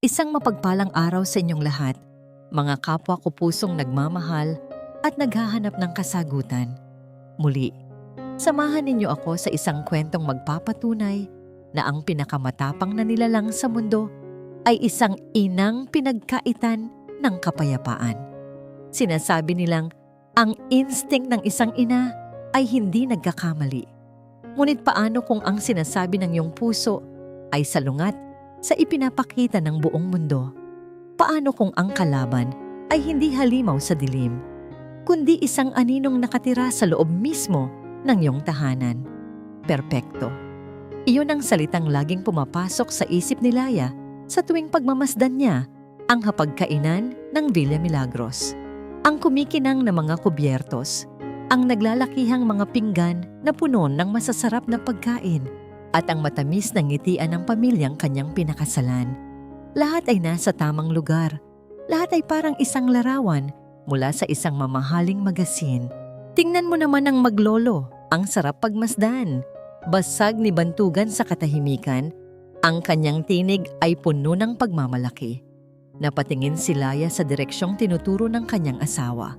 Isang mapagpalang araw sa inyong lahat, mga kapwa ko pusong nagmamahal at naghahanap ng kasagutan. Muli, samahan ninyo ako sa isang kwentong magpapatunay na ang pinakamatapang na nilalang sa mundo ay isang inang pinagkaitan ng kapayapaan. Sinasabi nilang ang instinct ng isang ina ay hindi nagkakamali. Ngunit paano kung ang sinasabi ng iyong puso ay salungat sa ipinapakita ng buong mundo? Paano kung ang kalaban ay hindi halimaw sa dilim, kundi isang aninong nakatira sa loob mismo ng iyong tahanan? Perpekto. Iyon ang salitang laging pumapasok sa isip ni Laya sa tuwing pagmamasdan niya ang hapagkainan ng Villa Milagros. Ang kumikinang na mga kubyertos, ang naglalakihang mga pinggan na puno ng masasarap na pagkain, at ang matamis na ngitian ng pamilyang kanyang pinakasalan. Lahat ay nasa tamang lugar. Lahat ay parang isang larawan mula sa isang mamahaling magasin. Tingnan mo naman ang maglolo, ang sarap pagmasdan. Basag ni bantugan sa katahimikan, ang kanyang tinig ay puno ng pagmamalaki. Napatingin si Laya sa direksyong tinuturo ng kanyang asawa.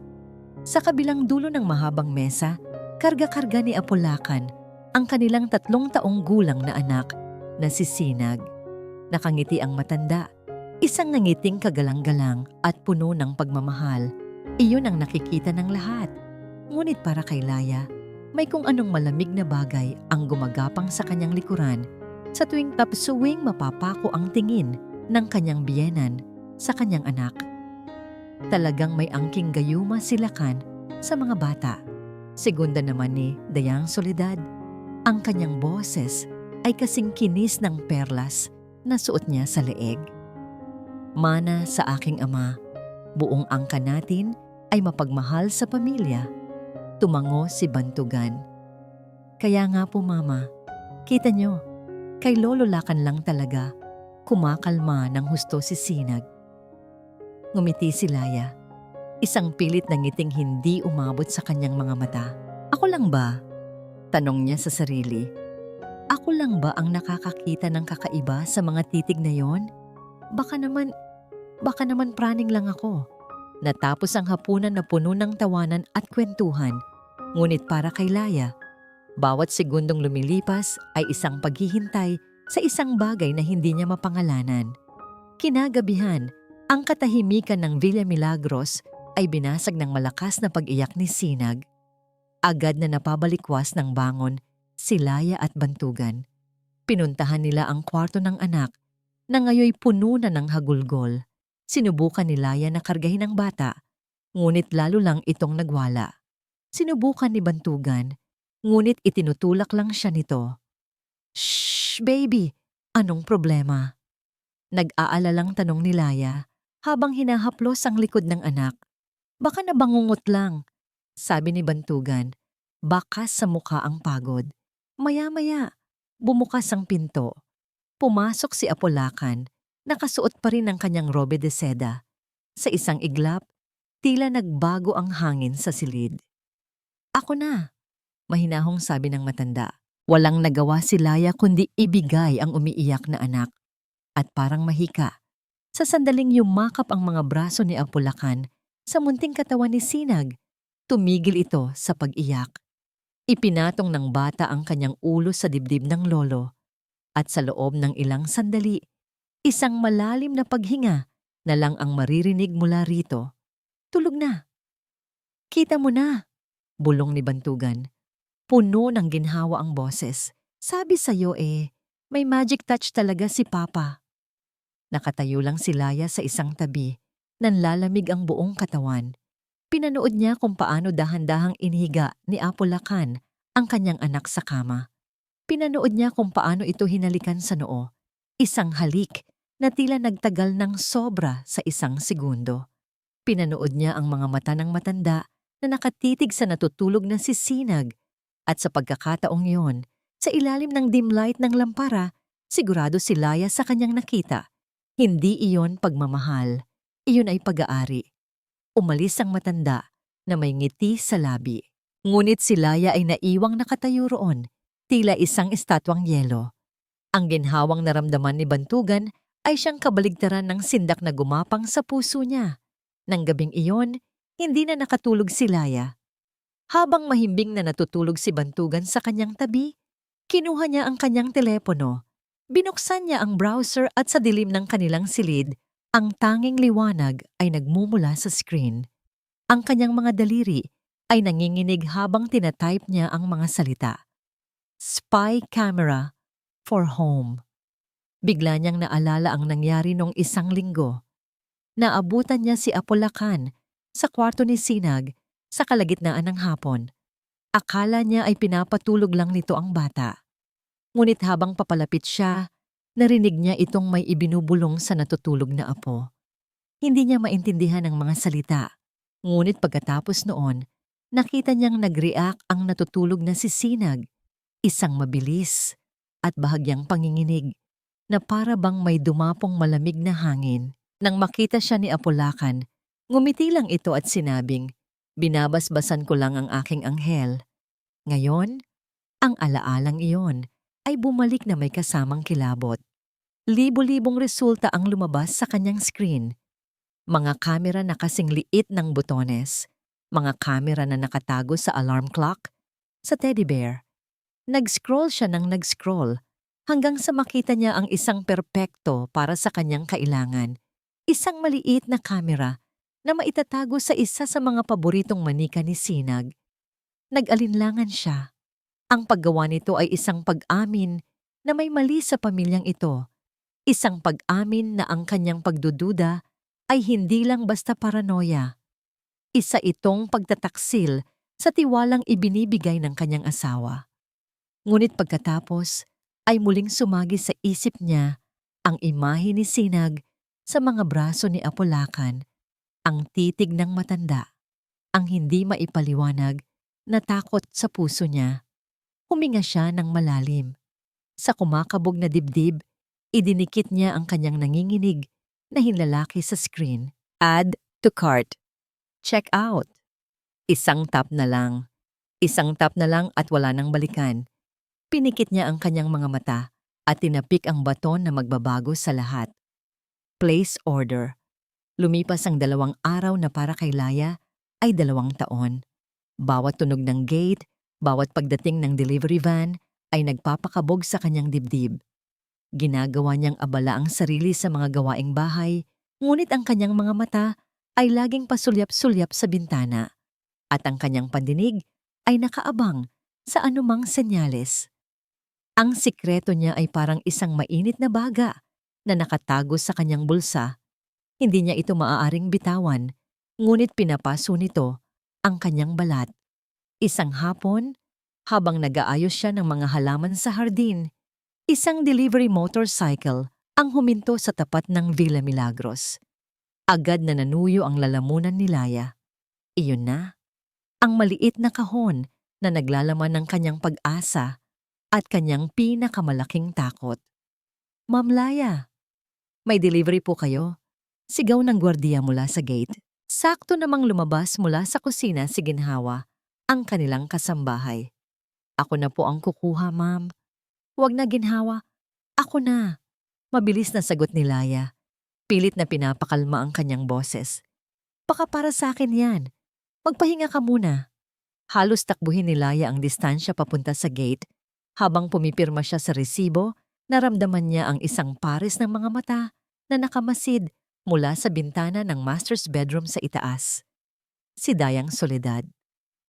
Sa kabilang dulo ng mahabang mesa, karga-karga ni Apolacan ang kanilang 3 taong gulang na anak na si Sinag. Nakangiti ang matanda, isang nangiting kagalang-galang at puno ng pagmamahal. Iyon ang nakikita ng lahat. Ngunit para kay Laya, may kung anong malamig na bagay ang gumagapang sa kanyang likuran sa tuwing tapsuwing mapapako ang tingin ng kanyang biyenan sa kanyang anak. Talagang may angking gayuma si Lacan sa mga bata. Segunda naman ni Dayang Soledad. Ang kanyang boses ay kasing kinis ng perlas na suot niya sa leeg. Mana sa aking ama, buong angka natin ay mapagmahal sa pamilya. Tumango si Bantugan. Kaya nga po mama, kita nyo, kay Lolo Lacan lang talaga kumakalma ng husto si Sinag. Ngumiti si Laya, isang pilit na ngiting hindi umabot sa kanyang mga mata. Ako lang ba? Tanong niya sa sarili. Ako lang ba ang nakakakita ng kakaiba sa mga titig na yon? Baka naman praning lang ako. Natapos ang hapunan na puno ng tawanan at kwentuhan. Ngunit para kay Laya, bawat segundong lumilipas ay isang paghihintay sa isang bagay na hindi niya mapangalanan. Kinagabihan, ang katahimikan ng Villa Milagros ay binasag ng malakas na pag-iyak ni Sinag. Agad na napabalikwas ng bangon si Laya at Bantugan. Pinuntahan nila ang kwarto ng anak na ngayoy puno na ng hagulgol. Sinubukan ni Laya na kargahin ang bata, ngunit lalo lang itong nagwala. Sinubukan ni Bantugan, ngunit itinutulak lang siya nito. Shh, baby! Anong problema? Nag-aalalang tanong ni Laya habang hinahaplos ang likod ng anak. Baka nabangungot lang, sabi ni Bantugan. Bakas sa mukha ang pagod. Maya-maya, bumukas ang pinto. Pumasok si Apolacan, nakasuot pa rin ang kanyang robe de seda. Sa isang iglap, tila nagbago ang hangin sa silid. Ako na, mahinahong sabi ng matanda. Walang nagawa si Laya kundi ibigay ang umiiyak na anak. At parang mahika, sa sandaling yumakap ang mga braso ni Apolacan sa munting katawan ni Sinag. Tumigil ito sa pag-iyak. Ipinatong ng bata ang kanyang ulo sa dibdib ng lolo. At sa loob ng ilang sandali, isang malalim na paghinga na lang ang maririnig mula rito. Tulog na. Kita mo na, bulong ni Bantugan. Puno ng ginhawa ang boses. Sabi sa'yo may magic touch talaga si Papa. Nakatayo lang si Laya sa isang tabi, nanlalamig ang buong katawan. Pinanood niya kung paano dahan-dahang inihiga ni Apolacan ang kanyang anak sa kama. Pinanood niya kung paano ito hinalikan sa noo. Isang halik na tila nagtagal ng sobra sa isang segundo. Pinanood niya ang mga mata ng matanda na nakatitig sa natutulog na si Sinag. At sa pagkakataong yon, sa ilalim ng dim light ng lampara, sigurado si Laya sa kanyang nakita. Hindi iyon pagmamahal, iyon ay pag-aari. Umalis ang matanda na may ngiti sa labi. Ngunit si Laya ay naiwang nakatayo roon, tila isang estatwang yelo. Ang ginhawang naramdaman ni Bantugan ay siyang kabaligtaran ng sindak na gumapang sa puso niya. Nang gabing iyon, hindi na nakatulog si Laya. Habang mahimbing na natutulog si Bantugan sa kanyang tabi, kinuha niya ang kanyang telepono. Binuksan niya ang browser at sa dilim ng kanilang silid, ang tanging liwanag ay nagmumula sa screen. Ang kanyang mga daliri ay nanginginig habang tinatype niya ang mga salita. Spy camera for home. Bigla niyang naalala ang nangyari nung 1 linggo. Naabutan niya si Apolacan sa kwarto ni Sinag sa kalagitnaan ng hapon. Akala niya ay pinapatulog lang nito ang bata. Ngunit habang papalapit siya, narinig niya itong may ibinubulong sa natutulog na apo. Hindi niya maintindihan ang mga salita. Ngunit pagkatapos noon, nakita niyang nag-react ang natutulog na si Sinag, isang mabilis at bahagyang panginginig na para bang may dumapong malamig na hangin. Nang makita siya ni Apolacan, ngumiti lang ito at sinabing, "Binabasbasan ko lang ang aking anghel." Ngayon, ang alaalang iyon ay bumalik na may kasamang kilabot. Libo-libong resulta ang lumabas sa kanyang screen. Mga kamera na kasing liit ng butones, mga kamera na nakatago sa alarm clock, sa teddy bear. Nag-scroll siya ng nag-scroll hanggang sa makita niya ang isang perpekto para sa kanyang kailangan. Isang maliit na kamera na maitatago sa isa sa mga paboritong manika ni Sinag. Nag-alinlangan siya. Ang paggawa nito ay isang pag-amin na may mali sa pamilyang ito. Isang pag-amin na ang kanyang pagdududa ay hindi lang basta paranoia. Isa itong pagtataksil sa tiwalang ibinibigay ng kanyang asawa. Ngunit pagkatapos ay muling sumagi sa isip niya ang imahe ni Sinag sa mga braso ni Apolacan, ang titig ng matanda, ang hindi maipaliwanag na takot sa puso niya. Huminga siya ng malalim. Sa kumakabog na dibdib, idinikit niya ang kanyang nanginginig na hinlalaki sa screen. Add to cart. Check out. Isang tap na lang. Isang tap na lang at wala nang balikan. Pinikit niya ang kanyang mga mata at tinapik ang baton na magbabago sa lahat. Place order. Lumipas ang 2 araw na para kay Laya ay 2 taon. Bawat tunog ng gate, bawat pagdating ng delivery van ay nagpapakabog sa kanyang dibdib. Ginagawa niyang abala ang sarili sa mga gawaing bahay, ngunit ang kanyang mga mata ay laging pasulyap-sulyap sa bintana at ang kanyang pandinig ay nakaabang sa anumang senyales. Ang sikreto niya ay parang isang mainit na baga na nakatago sa kanyang bulsa. Hindi niya ito maaaring bitawan, ngunit pinapaso nito ang kanyang balat. Isang hapon, habang nag-aayos siya ng mga halaman sa hardin, isang delivery motorcycle ang huminto sa tapat ng Villa Milagros. Agad na nanuyo ang lalamunan ni Laya. Iyon na, ang maliit na kahon na naglalaman ng kanyang pag-asa at kanyang pinakamalaking takot. "Ma'am Laya, may delivery po kayo?" Sigaw ng gwardiya mula sa gate. Sakto namang lumabas mula sa kusina si Ginhawa, ang kanilang kasambahay. "Ako na po ang kukuha, ma'am." "Huwag na, Ginhawa. Ako na." Mabilis na sagot ni Laya. Pilit na pinapakalma ang kanyang boses. "Baka para sa akin yan. Magpahinga ka muna." Halos takbuhin ni Laya ang distansya papunta sa gate. Habang pumipirma siya sa resibo, naramdaman niya ang isang pares ng mga mata na nakamasid mula sa bintana ng master's bedroom sa itaas. Si Dayang Soledad.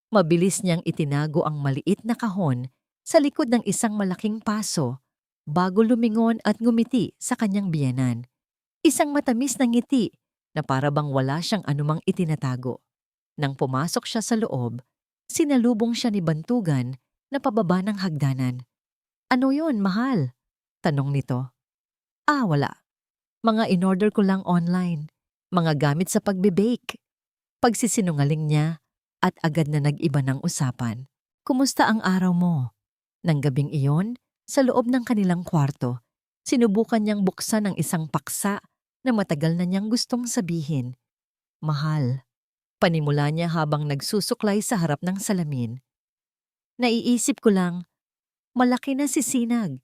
Mabilis niyang itinago ang maliit na kahon sa likod ng isang malaking paso bago lumingon at ngumiti sa kanyang biyenan. Isang matamis na ngiti na para bang wala siyang anumang itinatago. Nang pumasok siya sa loob, sinalubong siya ni Bantugan na pababa ng hagdanan. "Ano yun, mahal?" tanong nito. Wala. Mga in-order ko lang online. Mga gamit sa pagbe-bake." Pagsisinungaling niya at agad na nag-iba ng usapan. "Kumusta ang araw mo?" Nang gabing iyon, sa loob ng kanilang kwarto, sinubukan niyang buksan ang isang paksa na matagal na niyang gustong sabihin. "Mahal." Panimula niya habang nagsusuklay sa harap ng salamin. "Naiisip ko lang, malaki na si Sinag.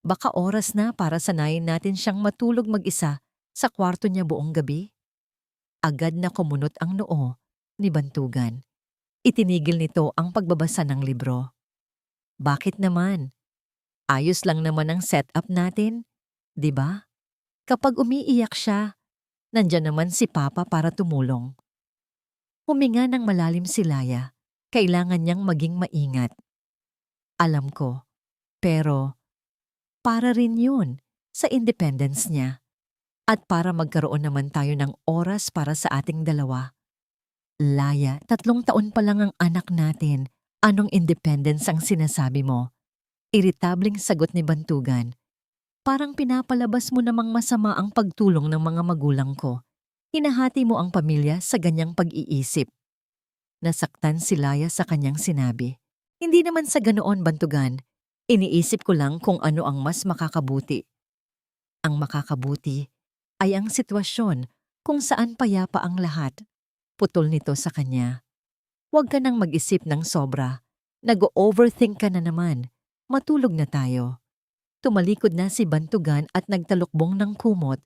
Baka oras na para sanayin natin siyang matulog mag-isa sa kwarto niya buong gabi. Agad na kumunot ang noo ni Bantugan. Itinigil nito ang pagbabasa ng libro. Bakit naman? Ayos lang naman ang setup natin, 'di ba? Kapag umiiyak siya, nandyan naman si Papa para tumulong. Huminga ng malalim si Laya. Kailangan niyang maging maingat. Alam ko, pero para rin yun sa independence niya at para magkaroon naman tayo ng oras para sa ating dalawa. Laya, 3 taon pa lang ang anak natin. Anong independence ang sinasabi mo? Iritabling sagot ni Bantugan. Parang pinapalabas mo namang masama ang pagtulong ng mga magulang ko. Hinahati mo ang pamilya sa ganyang pag-iisip. Nasaktan si Laya sa kanyang sinabi. Hindi naman sa ganoon, Bantugan. Iniisip ko lang kung ano ang mas makakabuti. Ang makakabuti ay ang sitwasyon kung saan payapa ang lahat. Putol nito sa kanya. Huwag ka nang mag-isip ng sobra. Nag-overthink ka na naman. Matulog na tayo. Tumalikod na si Bantugan at nagtalukbong ng kumot,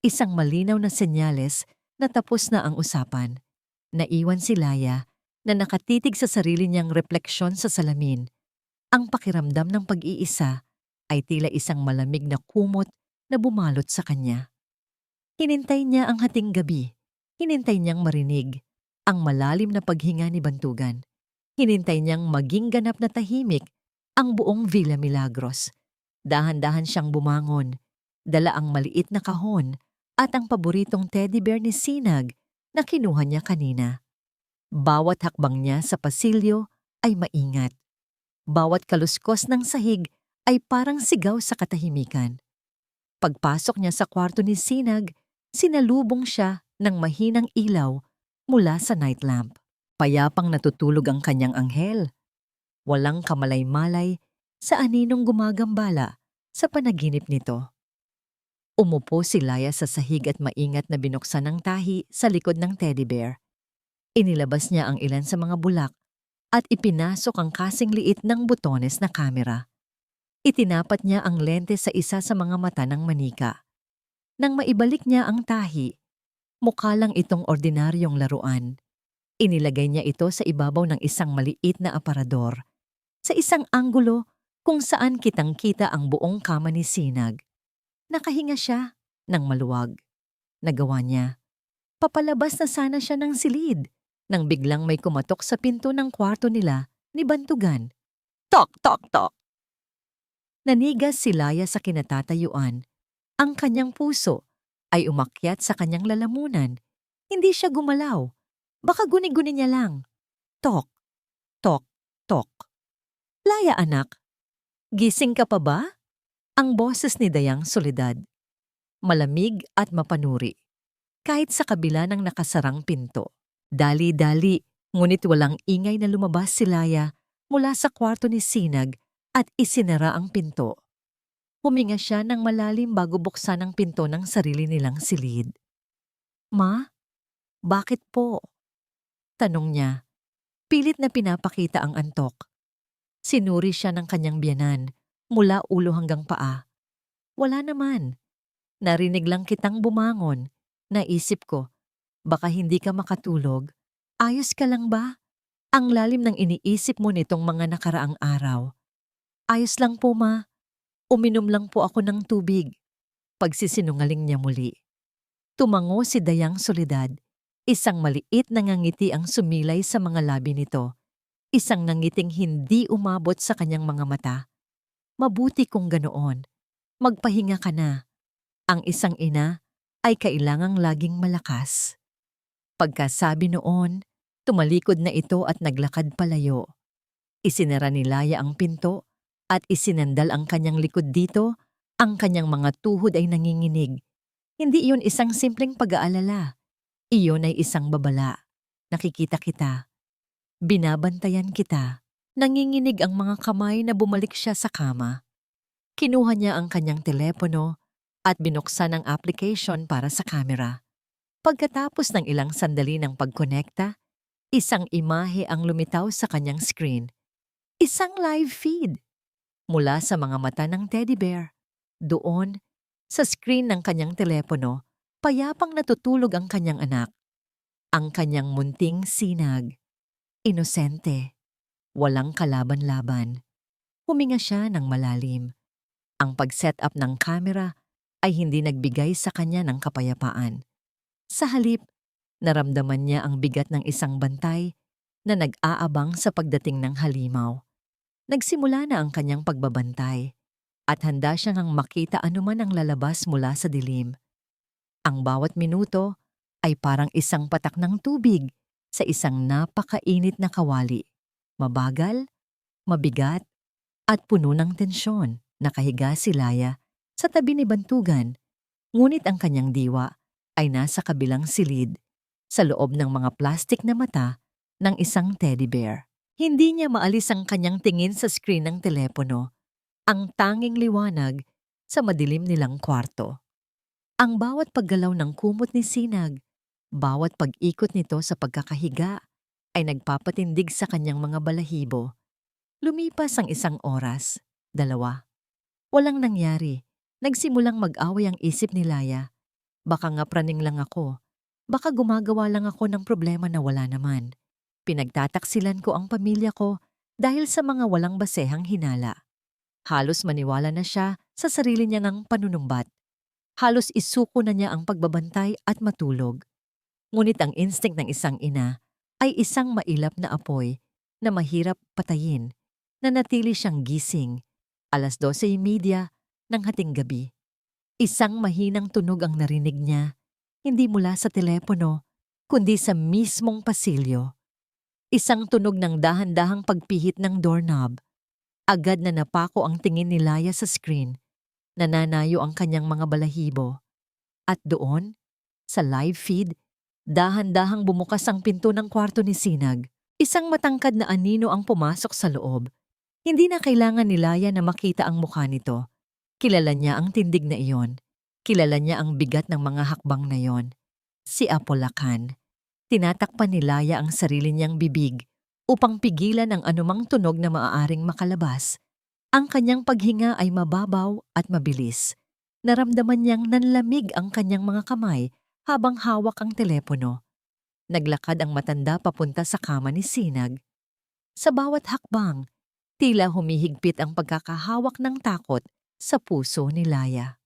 isang malinaw na senyales na tapos na ang usapan. Naiwan si Laya na nakatitig sa sarili niyang refleksyon sa salamin. Ang pakiramdam ng pag-iisa ay tila isang malamig na kumot na bumalot sa kanya. Hinintay niya ang hating gabi. Hinintay niyang marinig ang malalim na paghinga ni Bantugan. Hinintay niyang maging ganap na tahimik ang buong Villa Milagros. Dahan-dahan siyang bumangon, dala ang maliit na kahon at ang paboritong teddy bear ni Sinag na kinuha niya kanina. Bawat hakbang niya sa pasilyo ay maingat. Bawat kaluskos ng sahig ay parang sigaw sa katahimikan. Pagpasok niya sa kwarto ni Sinag, sinalubong siya ng mahinang ilaw mula sa night lamp. Payapang natutulog ang kanyang anghel. Walang kamalay-malay sa aninong gumagambala sa panaginip nito. Umupo si Laya sa sahig at maingat na binuksan ang tahi sa likod ng teddy bear. Inilabas niya ang ilan sa mga bulak at ipinasok ang kasing liit ng butones na kamera. Itinapat niya ang lente sa isa sa mga mata ng manika. Nang maibalik niya ang tahi, mukha lang itong ordinaryong laruan. Inilagay niya ito sa ibabaw ng isang maliit na aparador, sa isang anggulo kung saan kitang-kita ang buong kama ni Sinag. Nakahinga siya ng maluwag. Nagawa niya. Papalabas na sana siya ng silid nang biglang may kumatok sa pinto ng kwarto nila ni Bantugan. Tok, tok, tok! Nanigas si Laya sa kinatatayuan. Ang kanyang puso ay umakyat sa kanyang lalamunan. Hindi siya gumalaw. Baka guni-guni niya lang. Tok, tok, tok. Laya anak, gising ka pa ba? Ang boses ni Dayang Soledad. Malamig at mapanuri. Kahit sa kabila ng nakasarang pinto. Dali-dali, ngunit walang ingay na lumabas si Laya mula sa kwarto ni Sinag at isinara ang pinto. Huminga siya ng malalim bago buksan ang pinto ng sarili nilang silid. Ma, bakit po? Tanong niya. Pilit na pinapakita ang antok. Sinuri siya ng kanyang biyanan mula ulo hanggang paa. Wala naman. Narinig lang kitang bumangon. Naisip ko, baka hindi ka makatulog. Ayos ka lang ba? Ang lalim ng iniisip mo nitong mga nakaraang araw. Ayos lang po, ma. Uminom lang po ako ng tubig. Pagsisinungaling niya muli. Tumango si Dayang Soledad. Isang maliit na ngangiti ang sumilay sa mga labi nito. Isang nangiting hindi umabot sa kanyang mga mata. Mabuti kung ganoon. Magpahinga ka na. Ang isang ina ay kailangang laging malakas. Pagkasabi noon, tumalikod na ito at naglakad palayo. Isinara ni Laya ang pinto at isinandal ang kanyang likod dito. Ang kanyang mga tuhod ay nanginginig. Hindi iyon isang simpleng pag-aalala. Iyon ay isang babala. Nakikita kita. Binabantayan kita. Nanginginig ang mga kamay na bumalik siya sa kama. Kinuha niya ang kanyang telepono at binuksan ang application para sa camera. Pagkatapos ng ilang sandali ng pagkonekta, isang imahe ang lumitaw sa kanyang screen. Isang live feed mula sa mga mata ng teddy bear. Doon, sa screen ng kanyang telepono, payapang natutulog ang kanyang anak, ang kanyang munting sinag. Inosente, walang kalaban-laban. Huminga siya ng malalim. Ang pag-set up ng camera ay hindi nagbigay sa kanya ng kapayapaan. Sa halip, naramdaman niya ang bigat ng isang bantay na nag-aabang sa pagdating ng halimaw. Nagsimula na ang kanyang pagbabantay at handa siyang makita anuman ang lalabas mula sa dilim. Ang bawat minuto ay parang isang patak ng tubig sa isang napakainit na kawali. Mabagal, mabigat, at puno ng tensyon. Nakahiga si Laya sa tabi ni Bantugan, ngunit ang kanyang diwa ay nasa kabilang silid sa loob ng mga plastik na mata ng isang teddy bear. Hindi niya maalis ang kanyang tingin sa screen ng telepono, ang tanging liwanag sa madilim nilang kwarto. Ang bawat paggalaw ng kumot ni Sinag, bawat pag-ikot nito sa pagkakahiga ay nagpapatindig sa kanyang mga balahibo. Lumipas ang isang oras, 2. Walang nangyari. Nagsimulang mag-away ang isip ni Laya. Baka nga praning lang ako. Baka gumagawa lang ako ng problema na wala naman. Pinagtataksilan ko ang pamilya ko dahil sa mga walang basehang hinala. Halos maniwala na siya sa sarili niya ng panunumbat. Halos isuko na niya ang pagbabantay at matulog. Ngunit ang instinct ng isang ina ay isang mailap na apoy na mahirap patayin. Nanatili siyang gising. 12:30 ng hating gabi. Isang mahinang tunog ang narinig niya, hindi mula sa telepono, kundi sa mismong pasilyo. Isang tunog ng dahan-dahang pagpihit ng doorknob. Agad na napako ang tingin ni Laya sa screen. Nananayo ang kanyang mga balahibo. At doon, sa live feed, dahan-dahang bumukas ang pinto ng kwarto ni Sinag. Isang matangkad na anino ang pumasok sa loob. Hindi na kailangan ni Laya na makita ang mukha nito. Kilala niya ang tindig na iyon. Kilala niya ang bigat ng mga hakbang na iyon. Si Apolacan. Tinatakpan ni Laya ang sarili niyang bibig upang pigilan ang anumang tunog na maaaring makalabas. Ang kanyang paghinga ay mababaw at mabilis. Naramdaman niyang nanlamig ang kanyang mga kamay habang hawak ang telepono. Naglakad ang matanda papunta sa kama ni Sinag. Sa bawat hakbang, tila humihigpit ang pagkakahawak ng takot sa puso ni Laya.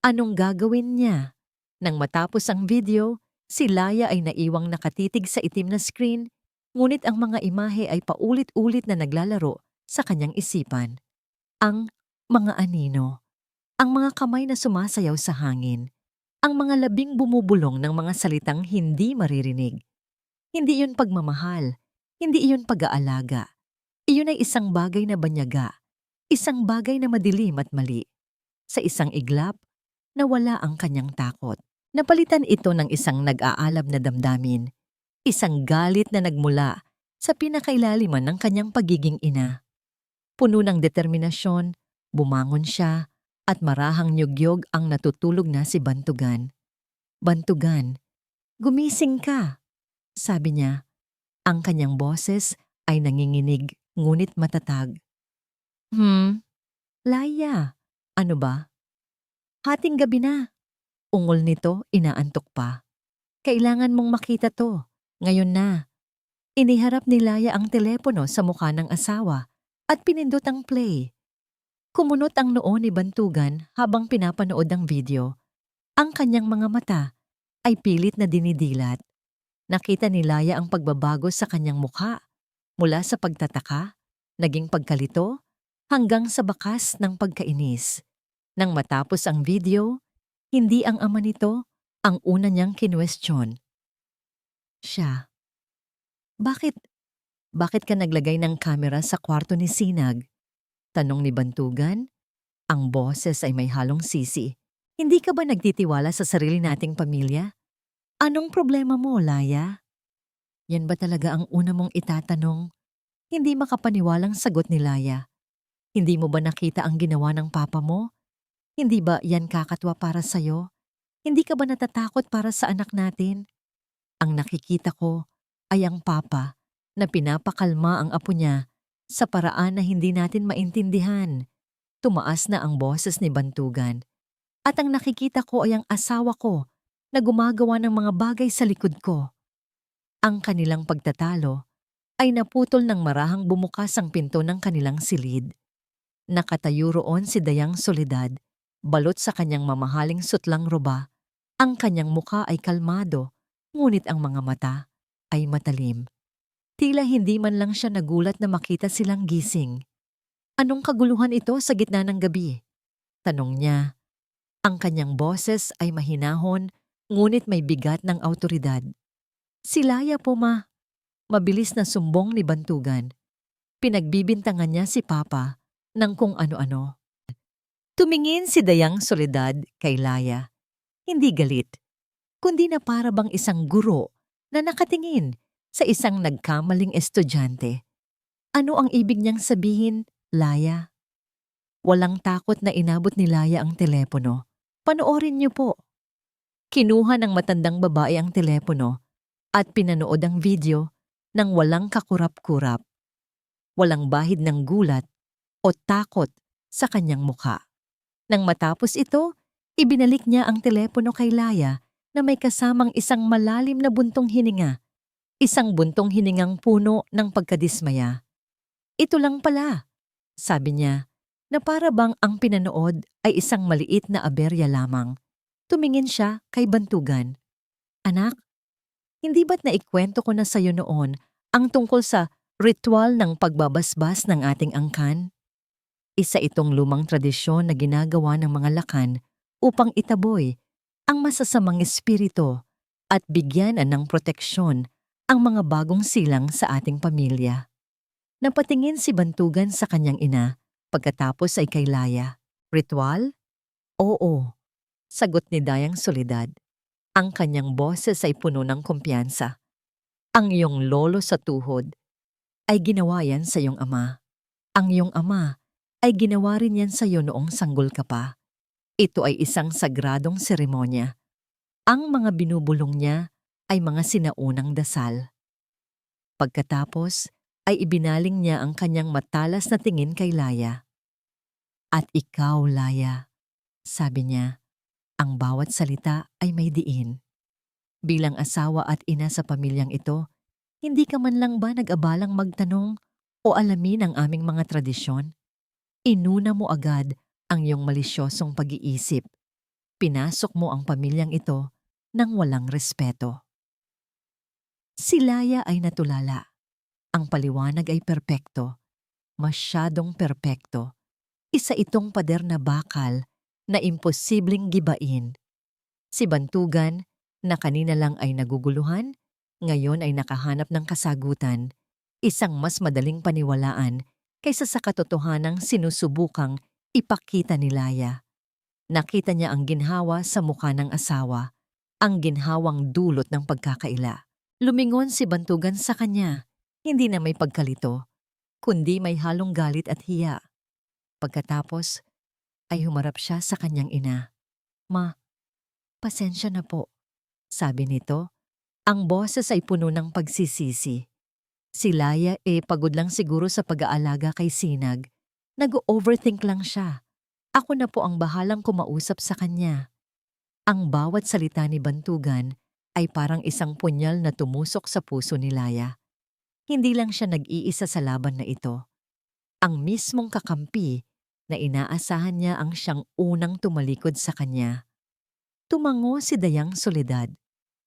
Anong gagawin niya? Nang matapos ang video, si Laya ay naiwang nakatitig sa itim na screen, ngunit ang mga imahe ay paulit-ulit na naglalaro sa kanyang isipan. Ang mga anino, ang mga kamay na sumasayaw sa hangin, ang mga labing bumubulong ng mga salitang hindi maririnig. Hindi iyon pagmamahal, hindi iyon pag-aalaga. Iyon ay isang bagay na banyaga, isang bagay na madilim at mali. Sa isang iglap, nawala ang kanyang takot. Napalitan ito ng isang nag-aalab na damdamin, isang galit na nagmula sa pinakailaliman ng kanyang pagiging ina. Puno ng determinasyon, bumangon siya at marahang nyugyog ang natutulog na si Bantugan. Bantugan, gumising ka, sabi niya. Ang kanyang boses ay nanginginig ngunit matatag. Laya, ano ba? Hating gabi na. Ungol nito, inaantok pa. Kailangan mong makita to. Ngayon na. Iniharap ni Laya ang telepono sa mukha ng asawa at pinindot ang play. Kumunot ang noo ni Bantugan habang pinapanood ang video. Ang kanyang mga mata ay pilit na dinidilat. Nakita ni Laya ang pagbabago sa kanyang mukha mula sa pagtataka, naging pagkalito, hanggang sa bakas ng pagkainis. Nang matapos ang video, hindi ang ama nito ang una niyang kinwestiyon. Siya. Bakit? Bakit ka naglagay ng kamera sa kwarto ni Sinag? Tanong ni Bantugan. Ang boses ay may halong sisi. Hindi ka ba nagtitiwala sa sarili nating pamilya? Anong problema mo, Laya? Yan ba talaga ang una mong itatanong? Hindi makapaniwalang sagot ni Laya. Hindi mo ba nakita ang ginawa ng papa mo? Hindi ba yan kakatwa para sa'yo? Hindi ka ba natatakot para sa anak natin? Ang nakikita ko ay ang papa na pinapakalma ang apo niya sa paraan na hindi natin maintindihan. tumaas na ang boses ni Bantugan at ang nakikita ko ay ang asawa ko na gumagawa ng mga bagay sa likod ko. Ang kanilang pagtatalo ay naputol ng marahang bumukas ang pinto ng kanilang silid. Nakatayo roon si Dayang Soledad, balot sa kanyang mamahaling sutlang roba. Ang kanyang muka ay kalmado, ngunit ang mga mata ay matalim. Tila hindi man lang siya nagulat na makita silang gising. Anong kaguluhan ito sa gitna ng gabi? Tanong niya. Ang kanyang boses ay mahinahon, ngunit may bigat ng awtoridad. Si Laya po, ma. Mabilis na sumbong ni Bantugan. Pinagbibintangan niya si Papa ng kung ano-ano. Tumingin si Dayang Soledad kay Laya. Hindi galit, kundi na para bang isang guro na nakatingin sa isang nagkamaling estudyante. Ano ang ibig niyang sabihin, Laya? Walang takot na inabot ni Laya ang telepono. Panoorin niyo po. Kinuha ng matandang babae ang telepono at pinanood ang video ng walang kakurap-kurap. Walang bahid ng gulat o takot sa kanyang mukha. Nang matapos ito, ibinalik niya ang telepono kay Laya na may kasamang isang malalim na buntong hininga. Isang buntong hiningang puno ng pagkadismaya. Ito lang pala, sabi niya, na para bang ang pinanood ay isang maliit na aberya lamang. Tumingin siya kay Bantugan. Anak, hindi ba't naikwento ko na sa'yo noon ang tungkol sa ritual ng pagbabasbas ng ating angkan? Isa itong lumang tradisyon na ginagawa ng mga Lakan upang itaboy ang masasamang espiritu at bigyan ng proteksyon ang mga bagong silang sa ating pamilya. Napatingin si Bantugan sa kanyang ina, pagkatapos ay kay Laya. Ritual? Oo, sagot ni Dayang Soledad. Ang kanyang boses ay puno ng kumpiyansa. Ang iyong lolo sa tuhod ay ginawa yan sa iyong ama. Ang iyong ama ay ginawa rin yan sa iyo noong sanggol ka pa. Ito ay isang sagradong seremonya. Ang mga binubulong niya ay mga sinaunang dasal. Pagkatapos ay ibinaling niya ang kanyang matalas na tingin kay Laya. At ikaw, Laya, sabi niya, ang bawat salita ay may diin. Bilang asawa at ina sa pamilyang ito, hindi ka man lang ba nag-abalang magtanong o alamin ang aming mga tradisyon? Inuna mo agad ang iyong malisyosong pag-iisip. Pinasok mo ang pamilyang ito nang walang respeto. Si Laya ay natulala. Ang paliwanag ay perpekto. Masyadong perpekto. Isa itong pader na bakal na imposibleng gibain. Si Bantugan, na kanina lang ay naguguluhan, ngayon ay nakahanap ng kasagutan, isang mas madaling paniwalaan kaysa sa katotohanang sinusubukang ipakita ni Laya. Nakita niya ang ginhawa sa mukha ng asawa, ang ginhawang dulot ng pagkakaila. Lumingon si Bantugan sa kanya, hindi na may pagkalito, kundi may halong galit at hiya. Pagkatapos, ay humarap siya sa kanyang ina. Ma, pasensya na po, sabi nito. Ang boses ay puno ng pagsisisi. Si Laya pagod lang siguro sa pag-aalaga kay Sinag. Nag-overthink lang siya. Ako na po ang bahalang kumausap sa kanya. Ang bawat salita ni Bantugan ay parang isang punyal na tumusok sa puso ni Laya. Hindi lang siya nag-iisa sa laban na ito. Ang mismong kakampi na inaasahan niya ang siyang unang tumalikod sa kanya. Tumango si Dayang Soledad.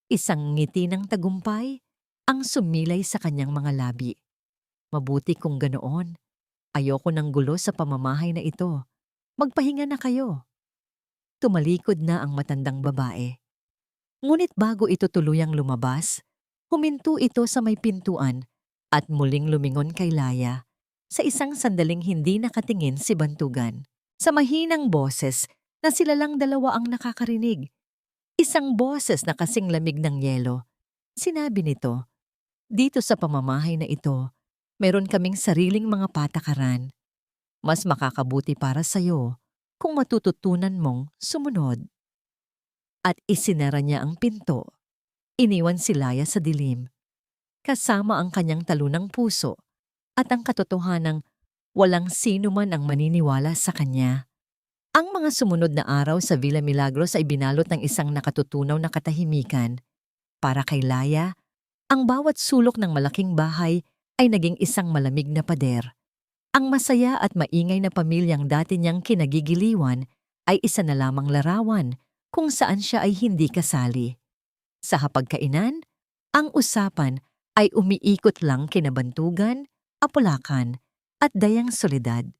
Isang ngiti ng tagumpay ang sumilay sa kanyang mga labi. Mabuti kung ganoon. Ayoko ng gulo sa pamamahay na ito. Magpahinga na kayo. Tumalikod na ang matandang babae. Ngunit bago ito tuluyang lumabas, huminto ito sa may pintuan at muling lumingon kay Laya. Sa isang sandaling hindi nakatingin si Bantugan. Sa mahinang boses na sila lang dalawa ang nakakarinig. Isang boses na kasing lamig ng yelo. Sinabi nito, dito sa pamamahay na ito, meron kaming sariling mga patakaran. Mas makakabuti para sa'yo kung matututunan mong sumunod. At isinara niya ang pinto. Iniwan si Laya sa dilim. Kasama ang kanyang talunang puso at ang katotohanang Walang sino man ang maniniwala sa kanya. Ang mga sumunod na araw sa Villa Milagros ay binalot ng isang nakatutunaw na katahimikan. Para kay Laya, ang bawat sulok ng malaking bahay ay naging isang malamig na pader. Ang masaya at maingay na pamilyang dati niyang kinagigiliwan ay isa na lamang larawan kung saan siya ay hindi kasali. Sa hapagkainan, ang usapan ay umiikot lang kina Bantugan, Apulacan at Dayang Soledad.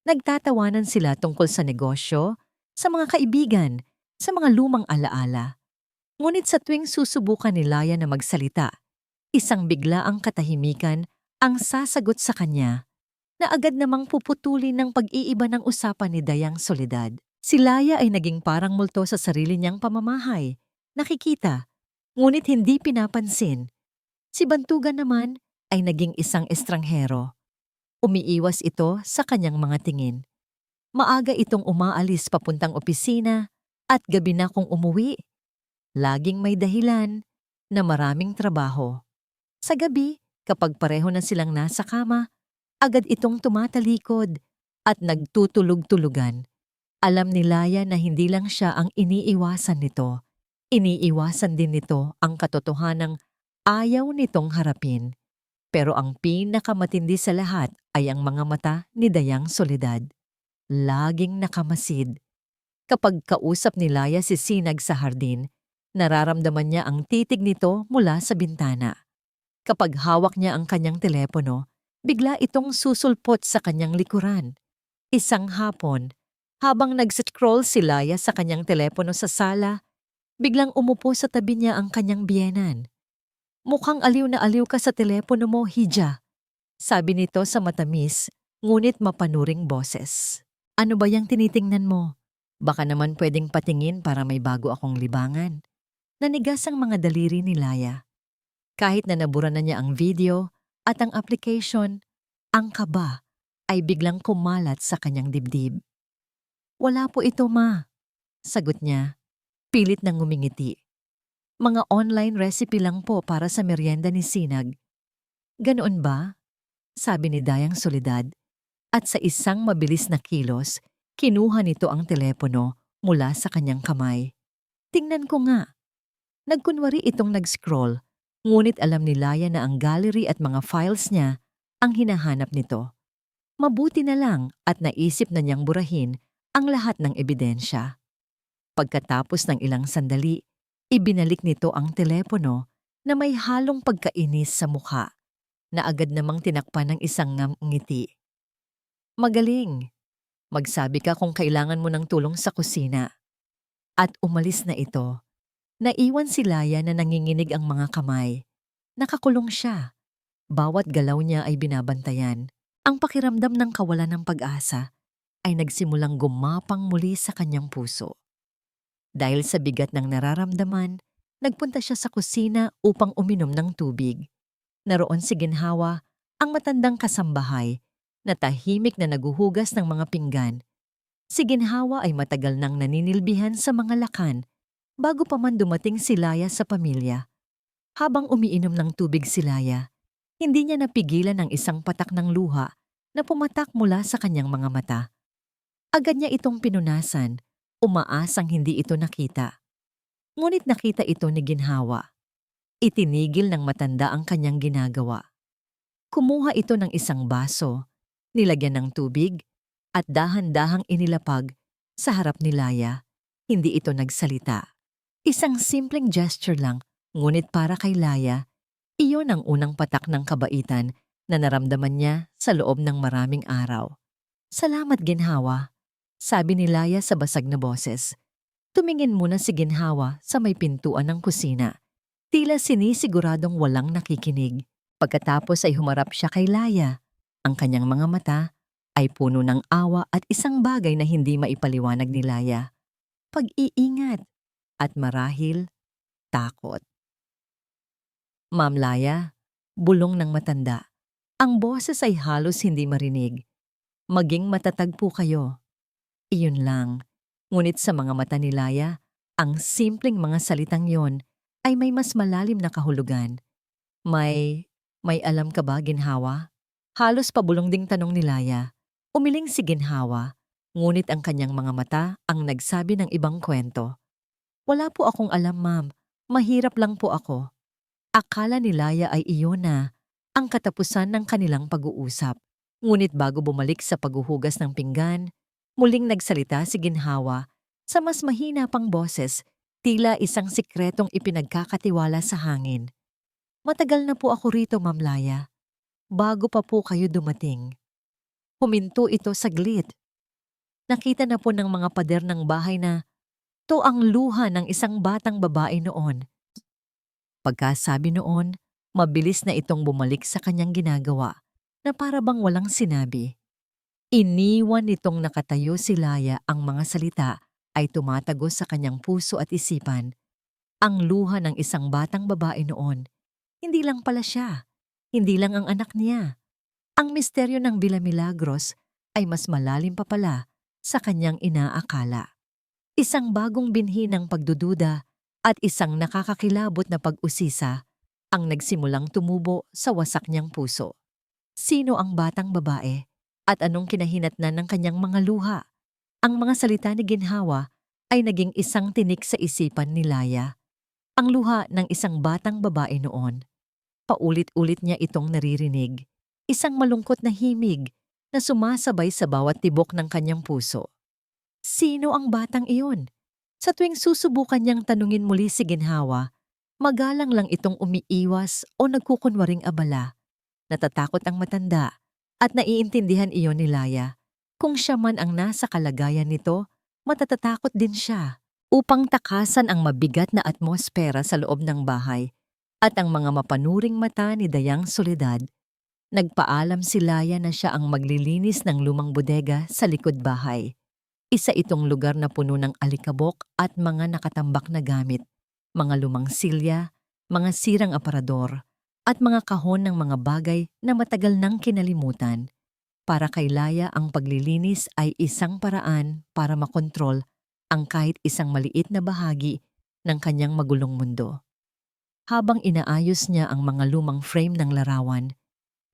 Nagtatawanan sila tungkol sa negosyo, sa mga kaibigan, sa mga lumang alaala. Ngunit sa tuwing susubukan ni Laya na magsalita, isang biglaang katahimikan ang sasagot sa kanya na agad namang puputulin ng pag-iiba ng usapan ni Dayang Soledad. Si Laya ay naging parang multo sa sarili niyang pamamahay. Nakikita, ngunit hindi pinapansin. Si Bantugan naman ay naging isang estranghero. Umiiwas ito sa kanyang mga tingin. Maaga itong umaalis papuntang opisina at gabi na kung umuwi. Laging may dahilan na maraming trabaho. Sa gabi, kapag pareho na silang nasa kama, agad itong tumatalikod at nagtutulog-tulugan. Alam ni Laya na hindi lang siya ang iniiwasan nito. Iniiwasan din nito ang katotohanang ayaw nitong harapin. Pero ang pinakamatindi sa lahat ay ang mga mata ni Dayang Soledad. Laging nakamasid. Kapag kausap ni Laya si Sinag sa hardin, nararamdaman niya ang titig nito mula sa bintana. Kapag hawak niya ang kanyang telepono, bigla itong susulpot sa kanyang likuran. Isang hapon, habang nag-scroll si Laya sa kanyang telepono sa sala, biglang umupo sa tabi niya ang kanyang biyenan. "Mukhang aliw na aliw ka sa telepono mo, Hija," sabi nito sa matamis, ngunit mapanuring boses. "Ano ba yang tinitingnan mo? Baka naman pwedeng patingin para may bago akong libangan." Nanigas ang mga daliri ni Laya. Kahit na nabura na niya ang video at ang application, ang kaba ay biglang kumalat sa kanyang dibdib. "Wala po ito, ma," sagot niya, pilit nang ngumingiti. "Mga online recipe lang po para sa merienda ni Sinag." "Ganoon ba?" sabi ni Dayang Soledad, at sa isang mabilis na kilos, kinuha nito ang telepono mula sa kanyang kamay. "Tingnan ko nga." Nagkunwari itong nag-scroll, ngunit alam ni Laya na ang gallery at mga files niya ang hinahanap nito. Mabuti na lang at naisip na niyang burahin ang lahat ng ebidensya. Pagkatapos ng ilang sandali, ibinalik nito ang telepono na may halong pagkainis sa mukha, na agad namang tinakpan ng isang ngiti. "Magaling. Magsabi ka kung kailangan mo ng tulong sa kusina." At umalis na ito. Naiwan si Laya na nanginginig ang mga kamay. Nakakulong siya. Bawat galaw niya ay binabantayan. Ang pakiramdam ng kawalan ng pag-asa ay nagsimulang gumapang muli sa kanyang puso. Dahil sa bigat ng nararamdaman, nagpunta siya sa kusina upang uminom ng tubig. Naroon si Ginhawa, ang matandang kasambahay, na tahimik na naguhugas ng mga pinggan. Si Ginhawa ay matagal nang naninilbihan sa mga lakan bago pa man dumating si Laya sa pamilya. Habang umiinom ng tubig si Laya, hindi niya napigilan ang isang patak ng luha na pumatak mula sa kanyang mga mata. Agad niya itong pinunasan, umaasang hindi ito nakita. Ngunit nakita ito ni Ginhawa. Itinigil ng matanda ang kanyang ginagawa. Kumuha ito ng isang baso, nilagyan ng tubig, at dahan-dahang inilapag sa harap ni Laya. Hindi ito nagsalita. Isang simpleng gesture lang, ngunit para kay Laya, iyon ang unang patak ng kabaitan na naramdaman niya sa loob ng maraming araw. "Salamat, Ginhawa," sabi ni Laya sa basag na boses. Tumingin muna si Ginhawa sa may pintuan ng kusina. Tila sinisiguradong walang nakikinig. Pagkatapos ay humarap siya kay Laya. Ang kanyang mga mata ay puno ng awa at isang bagay na hindi maipaliwanag ni Laya. Pag-iingat at marahil takot. "Ma'am Laya," bulong ng matanda. Ang boses ay halos hindi marinig. "Maging matatag po kayo." Iyon lang. Ngunit sa mga mata ni Laya, ang simpleng mga salitang yon ay may mas malalim na kahulugan. May alam ka ba, Ginhawa?" Halos pabulong ding tanong ni Laya. Umiling si ginhawa, ngunit ang kanyang mga mata ang nagsabi ng ibang kwento. Wala po akong alam, ma'am. Mahirap lang po ako. Akala ni Laya ay iyon na ang katapusan ng kanilang pag-uusap. Ngunit bago bumalik sa paghuhugas ng pinggan, muling nagsalita si ginhawa sa mas mahina pang boses, tila isang sikretong ipinagkakatiwala sa hangin. Matagal na po ako rito, Ma'am Laya. Bago pa po kayo dumating. Huminto ito saglit. Nakita na po ng mga pader ng bahay na to ang luha ng isang batang babae noon. Pagkasabi noon, mabilis na itong bumalik sa kanyang ginagawa na para bang walang sinabi. Iniwan nitong nakatayo si Laya, ang mga salita ay tumatagos sa kanyang puso at isipan. Ang luha ng isang batang babae noon, hindi lang pala siya, hindi lang ang anak niya. Ang misteryo ng Villa Milagros ay mas malalim pa pala sa kanyang inaakala. Isang bagong binhi ng pagdududa at isang nakakakilabot na pag-usisa ang nagsimulang tumubo sa wasak niyang puso. Sino ang batang babae at anong kinahinatnan ng kanyang mga luha? Ang mga salita ni ginhawa ay naging isang tinik sa isipan ni Laya. Ang luha ng isang batang babae noon. Paulit-ulit niya itong naririnig. Isang malungkot na himig na sumasabay sa bawat tibok ng kanyang puso. Sino ang batang iyon? Sa tuwing susubukan niyang tanungin muli si ginhawa, magalang lang itong umiiwas o nagkukunwaring abala. Natatakot ang matanda at naiintindihan iyon ni Laya. Kung siya man ang nasa kalagayan nito, matatatakot din siya. Upang takasan ang mabigat na atmosfera sa loob ng bahay at ang mga mapanuring mata ni Dayang Soledad, nagpaalam si Laya na siya ang maglilinis ng lumang bodega sa likod bahay. Isa itong lugar na puno ng alikabok at mga nakatambak na gamit, mga lumang silya, mga sirang aparador, at mga kahon ng mga bagay na matagal nang kinalimutan. Para kay Laya, ang paglilinis ay isang paraan para makontrol ang kahit isang maliit na bahagi ng kanyang magulong mundo. Habang inaayos niya ang mga lumang frame ng larawan,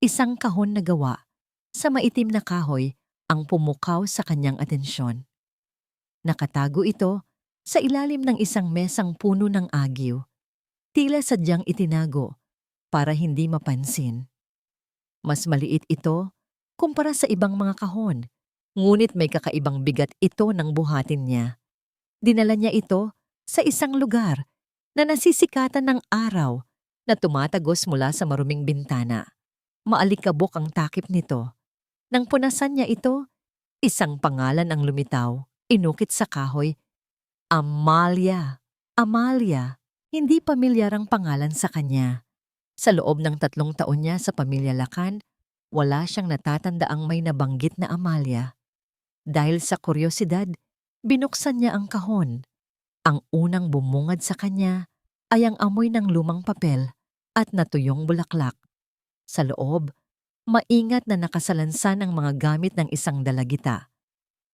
isang kahon na gawa sa maitim na kahoy ang pumukaw sa kanyang atensyon. Nakatago ito sa ilalim ng isang mesang puno ng agiw, tila sadyang itinago para hindi mapansin. Mas maliit ito kumpara sa ibang mga kahon, ngunit may kakaibang bigat ito ng buhatin niya. Dinala niya ito sa isang lugar na nasisikatan ng araw na tumatagos mula sa maruming bintana. Maalikabok ang takip nito. Nang punasan niya ito, isang pangalan ang lumitaw, inukit sa kahoy. Amalia. Amalia. Hindi pamilyar ang pangalan sa kanya. Sa loob ng 3 taon niya sa pamilya Lacan, wala siyang natatandaang may nabanggit na Amalia. Dahil sa kuryosidad, binuksan niya ang kahon. Ang unang bumungad sa kanya ay ang amoy ng lumang papel at natuyong bulaklak. Sa loob, maingat na nakasalansan ang mga gamit ng isang dalagita.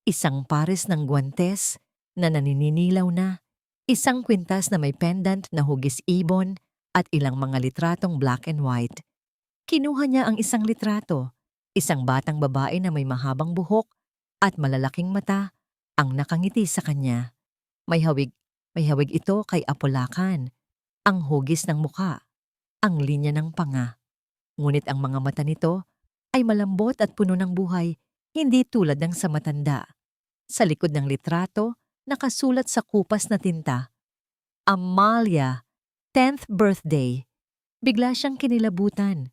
Isang pares ng guwantes na nanininilaw na, isang kwintas na may pendant na hugis ibon at ilang mga litratong black and white. Kinuha niya ang isang litrato, isang batang babae na may mahabang buhok at malalaking mata ang nakangiti sa kanya. May hawig ito kay Apolacan, ang hugis ng muka, ang linya ng panga. Ngunit ang mga mata nito ay malambot at puno ng buhay, hindi tulad ng sa matanda. Sa likod ng litrato, nakasulat sa kupas na tinta, Amalia, 10th birthday. Bigla siyang kinilabutan.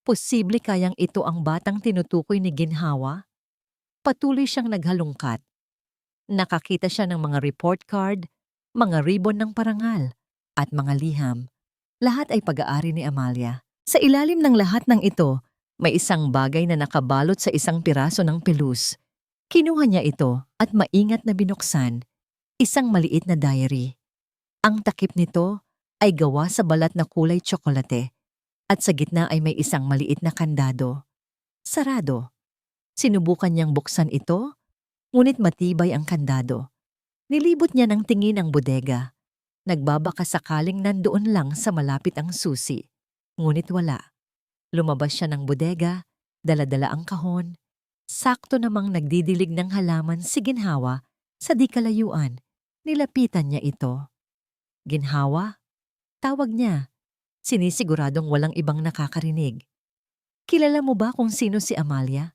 Posible kayang ito ang batang tinutukoy ni ginhawa? Patuloy siyang naghalungkat. Nakakita siya ng mga report card, mga ribbon ng parangal, at mga liham. Lahat ay pag-aari ni Amalia. Sa ilalim ng lahat ng ito, may isang bagay na nakabalot sa isang piraso ng pelus. Kinuha niya ito at maingat na binuksan, isang maliit na diary. Ang takip nito ay gawa sa balat na kulay tsokolate at sa gitna ay may isang maliit na kandado. Sarado. Sinubukan niyang buksan ito, ngunit matibay ang kandado. Nilibot niya ng tingin ang bodega. Nagbabaka sakaling nandoon lang sa malapit ang susi. Ngunit wala. Lumabas siya ng bodega, dala-dala ang kahon. Sakto namang nagdidilig ng halaman si Ginhawa sa di kalayuan. Nilapitan niya ito. Ginhawa? Tawag niya. Sinisiguradong walang ibang nakakarinig. Kilala mo ba kung sino si Amalia?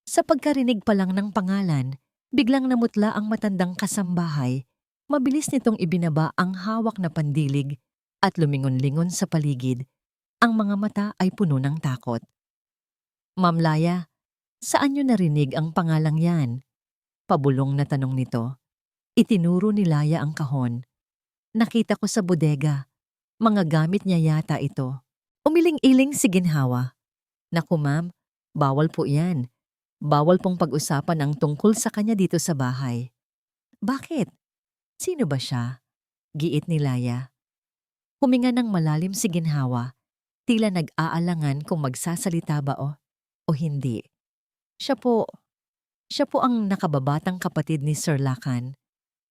Sa pagkarinig pa lang ng pangalan, biglang namutla ang matandang kasambahay. Mabilis nitong ibinaba ang hawak na pandilig at lumingon-lingon sa paligid. Ang mga mata ay puno ng takot. Ma'am Laya, saan niyo narinig ang pangalang yan? Pabulong na tanong nito. Itinuro ni Laya ang kahon. Nakita ko sa bodega. Mga gamit niya yata ito. Umiling-iling si Ginhawa. Naku ma'am, bawal po yan. Bawal pong pag-usapan ang tungkol sa kanya dito sa bahay. Bakit? Sino ba siya? Giit ni Laya. Huminga ng malalim si Ginhawa. Tila nag-aalangan kung magsasalita ba o hindi. Siya po ang nakababatang kapatid ni Sir Lakan.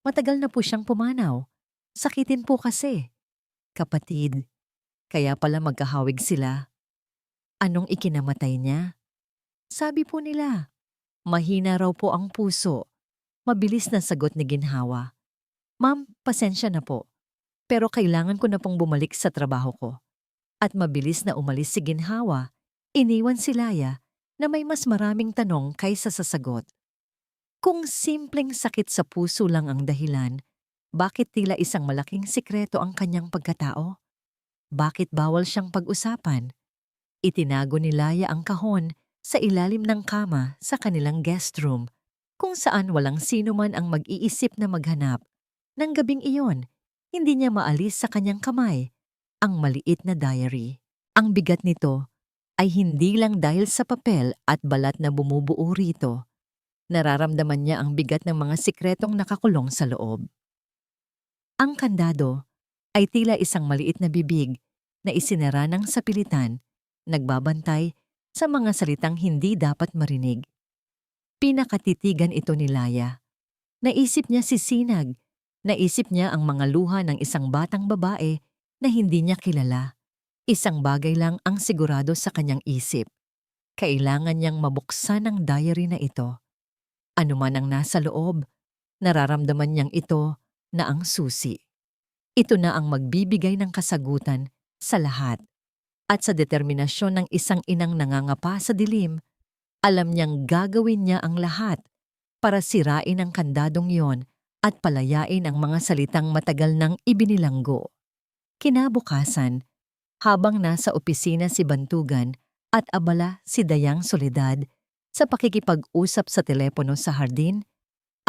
Matagal na po siyang pumanaw. Sakitin po kasi. Kapatid. Kaya pala magkahawig sila. Anong ikinamatay niya? Sabi po nila, mahina raw po ang puso. Mabilis na sagot ni Ginhawa. Ma'am, pasensya na po. Pero kailangan ko na pong bumalik sa trabaho ko. At mabilis na umalis si Ginhawa, iniwan si Laya na may mas maraming tanong kaysa sa sagot. Kung simpleng sakit sa puso lang ang dahilan, bakit tila isang malaking sikreto ang kanyang pagkatao? Bakit bawal siyang pag-usapan? Itinago ni Laya ang kahon sa ilalim ng kama sa kanilang guest room, kung saan walang sino man ang mag-iisip na maghanap. Nang gabing iyon, hindi niya maalis sa kanyang kamay ang maliit na diary. Ang bigat nito ay hindi lang dahil sa papel at balat na bumubuo rito. Nararamdaman niya ang bigat ng mga sikretong nakakulong sa loob. Ang kandado ay tila isang maliit na bibig na isinara ng sapilitan, nagbabantay sa mga salitang hindi dapat marinig. Pinakatitigan ito ni Laya. Naisip niya si Sinag. Naisip niya ang mga luha ng isang batang babae na hindi niya kilala. Isang bagay lang ang sigurado sa kanyang isip. Kailangan niyang mabuksan ang diary na ito. Ano man ang nasa loob, nararamdaman niyang ito na ang susi. Ito na ang magbibigay ng kasagutan sa lahat. At sa determinasyon ng isang inang nangangapa sa dilim, alam niyang gagawin niya ang lahat para sirain ang kandadong yon at palayain ang mga salitang matagal nang ibinilanggo. Kinabukasan, habang nasa opisina si Bantugan at abala si Dayang Soledad sa pakikipag-usap sa telepono sa hardin,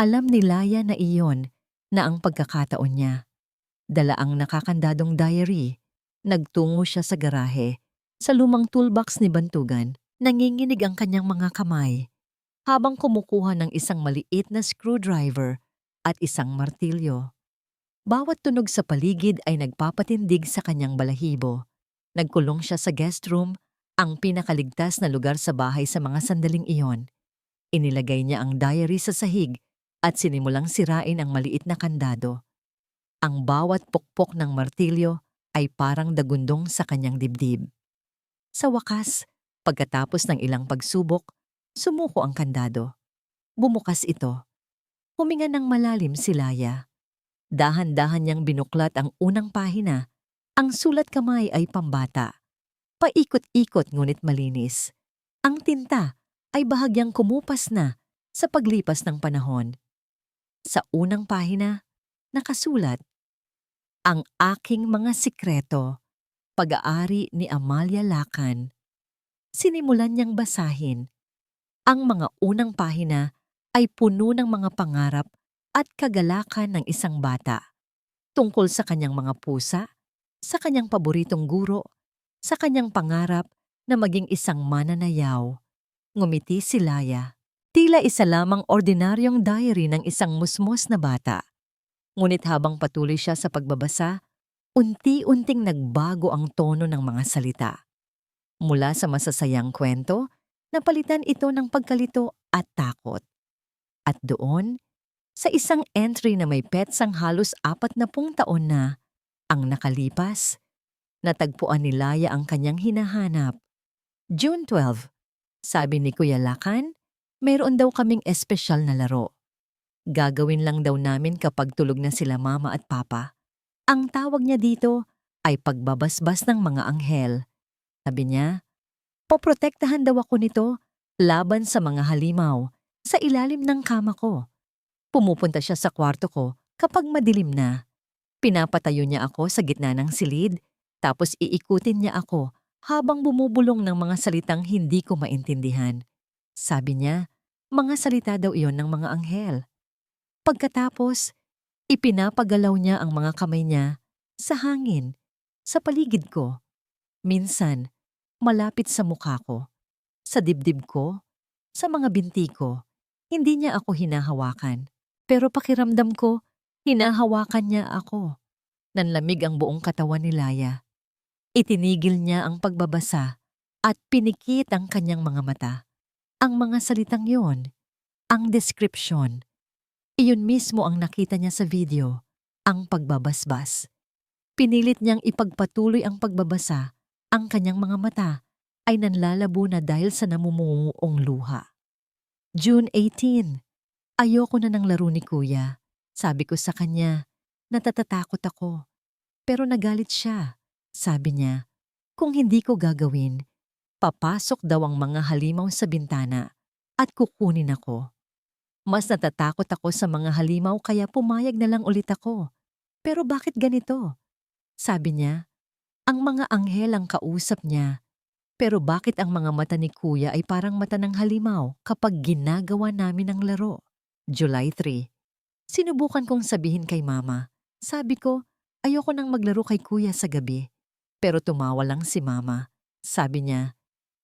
alam ni Laya na iyon na ang pagkakataon niya. Dala ang nakakandadong diary. Nagtungo siya sa garahe. Sa lumang toolbox ni Bantugan, nanginginig ang kanyang mga kamay habang kumukuha ng isang maliit na screwdriver at isang martilyo. Bawat tunog sa paligid ay nagpapatindig sa kanyang balahibo. Nagkulong siya sa guest room, ang pinakaligtas na lugar sa bahay sa mga sandaling iyon. Inilagay niya ang diary sa sahig at sinimulang sirain ang maliit na kandado. Ang bawat pukpok ng martilyo ay parang dagundong sa kanyang dibdib. Sa wakas, pagkatapos ng ilang pagsubok, sumuko ang kandado. Bumukas ito. Huminga ng malalim si Laya. Dahan-dahan niyang binuklat ang unang pahina. Ang sulat kamay ay pambata. Paikot-ikot ngunit malinis. Ang tinta ay bahagyang kumupas na sa paglipas ng panahon. Sa unang pahina, nakasulat, "Ang aking mga sikreto, pag-aari ni Amalia Lakan." Sinimulan niyang basahin. Ang mga unang pahina ay puno ng mga pangarap at kagalakan ng isang bata. Tungkol sa kanyang mga pusa, sa kanyang paboritong guro, sa kanyang pangarap na maging isang mananayaw. Ngumiti si Laya. Tila isa lamang ordinaryong diary ng isang musmos na bata. Ngunit habang patuloy siya sa pagbabasa, unti-unting nagbago ang tono ng mga salita. Mula sa masasayang kwento, napalitan ito ng pagkalito at takot. At doon, sa isang entry na may petsang halos 40 taon na ang nakalipas, natagpuan ni Laya ang kanyang hinahanap. June 12, sabi ni Kuya Lakan, Mayroon daw kaming espesyal na laro. Gagawin lang daw namin kapag tulog na sila mama at papa. Ang tawag niya dito ay pagbabasbas ng mga anghel. Sabi niya, poprotektahan daw ako nito laban sa mga halimaw sa ilalim ng kama ko. Pumupunta siya sa kwarto ko kapag madilim na. Pinapatayo niya ako sa gitna ng silid, tapos iikutin niya ako habang bumubulong ng mga salitang hindi ko maintindihan. Sabi niya, mga salita daw iyon ng mga anghel. Pagkatapos, ipinapagalaw niya ang mga kamay niya sa hangin, sa paligid ko. Minsan, malapit sa mukha ko, sa dibdib ko, sa mga binti ko. Hindi niya ako hinahawakan. Pero pakiramdam ko, hinahawakan niya ako. Nanlamig ang buong katawan ni Laya. Itinigil niya ang pagbabasa at pinikit ang kanyang mga mata. Ang mga salitang yon, ang description, iyon mismo ang nakita niya sa video, ang pagbabasbas. Pinilit niyang ipagpatuloy ang pagbabasa, ang kanyang mga mata ay nanlalabo na dahil sa namumuong luha. June 18. Ayoko na ng laro ni Kuya. Sabi ko sa kanya, natatatakot ako. Pero nagalit siya. Sabi niya, kung hindi ko gagawin, papasok daw ang mga halimaw sa bintana at kukunin ako. Mas natatakot ako sa mga halimaw kaya pumayag na lang ulit ako. Pero bakit ganito? Sabi niya, ang mga anghel ang kausap niya. Pero bakit ang mga mata ni Kuya ay parang mata ng halimaw kapag ginagawa namin ang laro? July 3. Sinubukan kong sabihin kay Mama. Sabi ko, ayoko nang maglaro kay Kuya sa gabi. Pero tumawa lang si Mama. Sabi niya,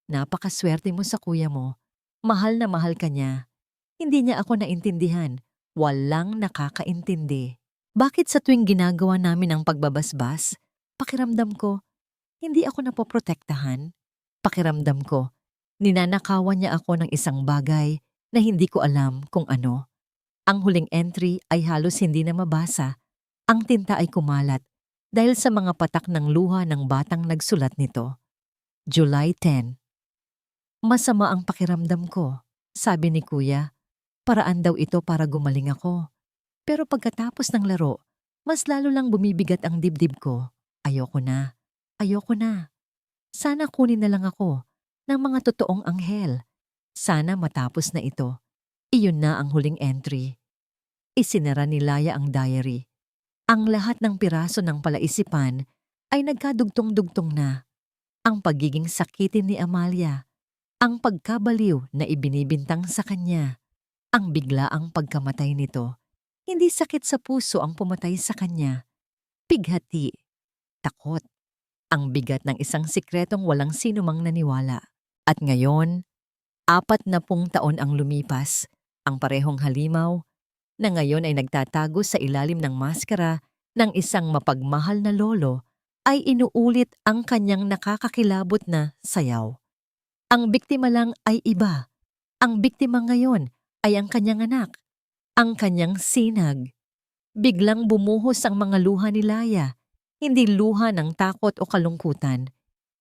napakaswerte mo sa kuya mo. Mahal na mahal ka niya. Hindi niya ako naintindihan. Walang nakakaintindi. Bakit sa tuwing ginagawa namin ang pagbabasbas, pakiramdam ko, hindi ako napoprotektahan? Pakiramdam ko, ninanakawan niya ako ng isang bagay na hindi ko alam kung ano. Ang huling entry ay halos hindi na mabasa. Ang tinta ay kumalat dahil sa mga patak ng luha ng batang nagsulat nito. July 10. Masama ang pakiramdam ko, sabi ni Kuya. Paraan daw ito para gumaling ako. Pero pagkatapos ng laro, mas lalo lang bumibigat ang dibdib ko. Ayoko na. Ayoko na. Sana kunin na lang ako ng mga totoong anghel. Sana matapos na ito. Iyon na ang huling entry. Isinara ni Laya ang diary. Ang lahat ng piraso ng palaisipan ay nagkadugtong-dugtong na. Ang pagiging sakitin ni Amalia, ang pagkabaliw na ibinibintang sa kanya, ang biglaang pagkamatay nito. Hindi sakit sa puso ang pumatay sa kanya. Pighati, takot, ang bigat ng isang sikretong walang sinumang naniwala. At ngayon, 40 taon ang lumipas, ang parehong halimaw, na ngayon ay nagtatago sa ilalim ng maskara ng isang mapagmahal na lolo, ay inuulit ang kanyang nakakakilabot na sayaw. Ang biktima lang ay iba. Ang biktima ngayon ay ang kanyang anak, ang kanyang sinag. Biglang bumuhos ang mga luha ni Laya, hindi luha ng takot o kalungkutan.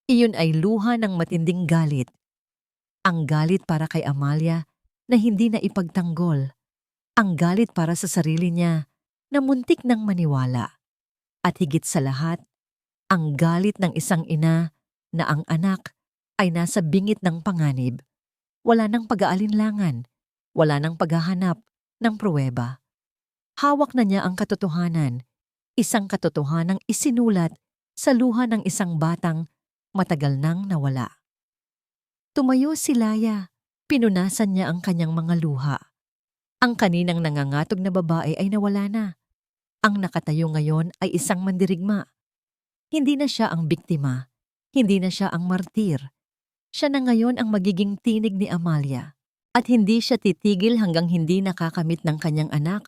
Iyon ay luha ng matinding galit. Ang galit para kay Amalia na hindi na ipagtanggol. Ang galit para sa sarili niya na muntik ng maniwala. At higit sa lahat, ang galit ng isang ina na ang anak ay nasa bingit ng panganib. Wala nang pag-aalinlangan, wala nang paghahanap ng pruweba. Hawak na niya ang katotohanan, isang katotohanang isinulat sa luha ng isang batang matagal nang nawala. Tumayo si Laya, pinunasan niya ang kanyang mga luha. Ang kaninang nangangatog na babae ay nawala na. Ang nakatayo ngayon ay isang mandirigma. Hindi na siya ang biktima, hindi na siya ang martir. Siya na ngayon ang magiging tinig ni Amalia. At hindi siya titigil hanggang hindi nakakamit ng kanyang anak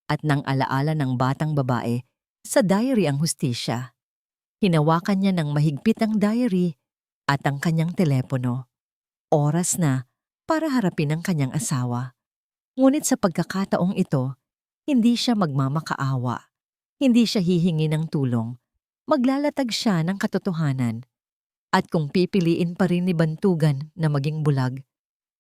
at ng alaala ng batang babae sa diary ang hustisya. Hinawakan niya ng mahigpit ang diary at ang kanyang telepono. Oras na para harapin ang kanyang asawa. Ngunit sa pagkakataong ito, hindi siya magmamakaawa. Hindi siya hihingi ng tulong. Maglalatag siya ng katotohanan. At kung pipiliin pa rin ni Bantugan na maging bulag,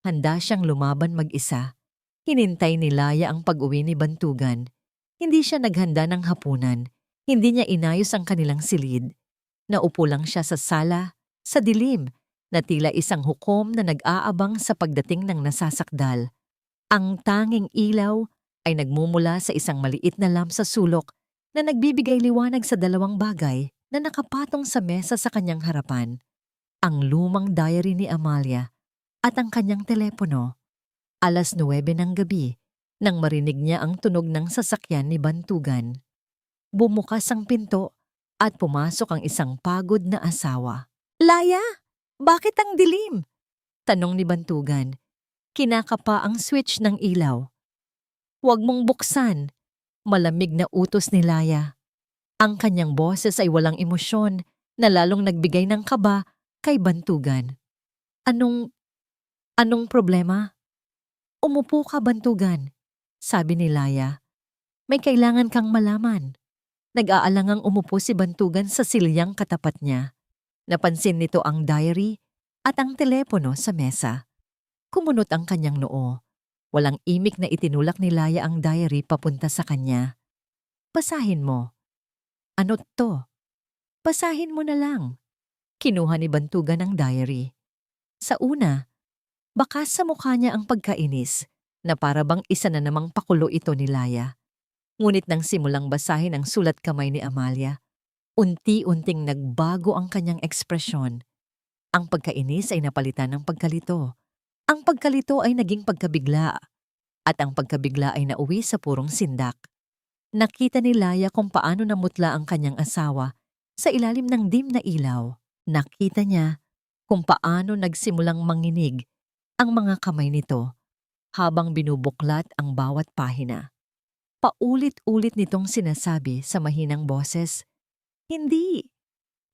Handa siyang lumaban mag-isa. Hinintay ni Laya ang pag-uwi ni Bantugan. Hindi siya naghanda ng hapunan. Hindi niya inayos ang kanilang silid. Naupo lang siya sa sala, sa dilim, na tila isang hukom na nag-aabang sa pagdating ng nasasakdal. Ang tanging ilaw ay nagmumula sa isang maliit na lamp sa sulok na nagbibigay liwanag sa dalawang bagay na nakapatong sa mesa sa kanyang harapan. Ang lumang diary ni Amalia at ang kanyang telepono. 9:00 ng gabi nang marinig niya ang tunog ng sasakyan ni Bantugan. Bumukas ang pinto at pumasok ang isang pagod na asawa. "Laya, bakit ang dilim?" tanong ni Bantugan. Kinakapa ang switch ng ilaw. "Huwag mong buksan," malamig na utos ni Laya. Ang kanyang boses ay walang emosyon na lalong nagbigay ng kaba kay Bantugan. Anong problema?" "Umupo ka, Bantugan," sabi ni Laya. "May kailangan kang malaman." Nag-aalangang umupo si Bantugan sa silyang katapat niya. Napansin nito ang diary at ang telepono sa mesa. Kumunot ang kanyang noo. Walang imik na itinulak ni Laya ang diary papunta sa kanya. "Basahin mo." "Ano to?" "Basahin mo na lang." Kinuha ni Bantugan ang diary. Sa una, baka sa mukha niya ang pagkainis na para bang isa na namang pakulo ito ni Laya. Ngunit nang simulang basahin ang sulat kamay ni Amalia, unti-unting nagbago ang kanyang ekspresyon. Ang pagkainis ay napalitan ng pagkalito. Ang pagkalito ay naging pagkabigla. At ang pagkabigla ay nauwi sa purong sindak. Nakita ni Laya kung paano namutla ang kanyang asawa sa ilalim ng dim na ilaw. Nakita niya kung paano nagsimulang manginig ang mga kamay nito habang binubuklat ang bawat pahina. Paulit-ulit nitong sinasabi sa mahinang boses, "Hindi,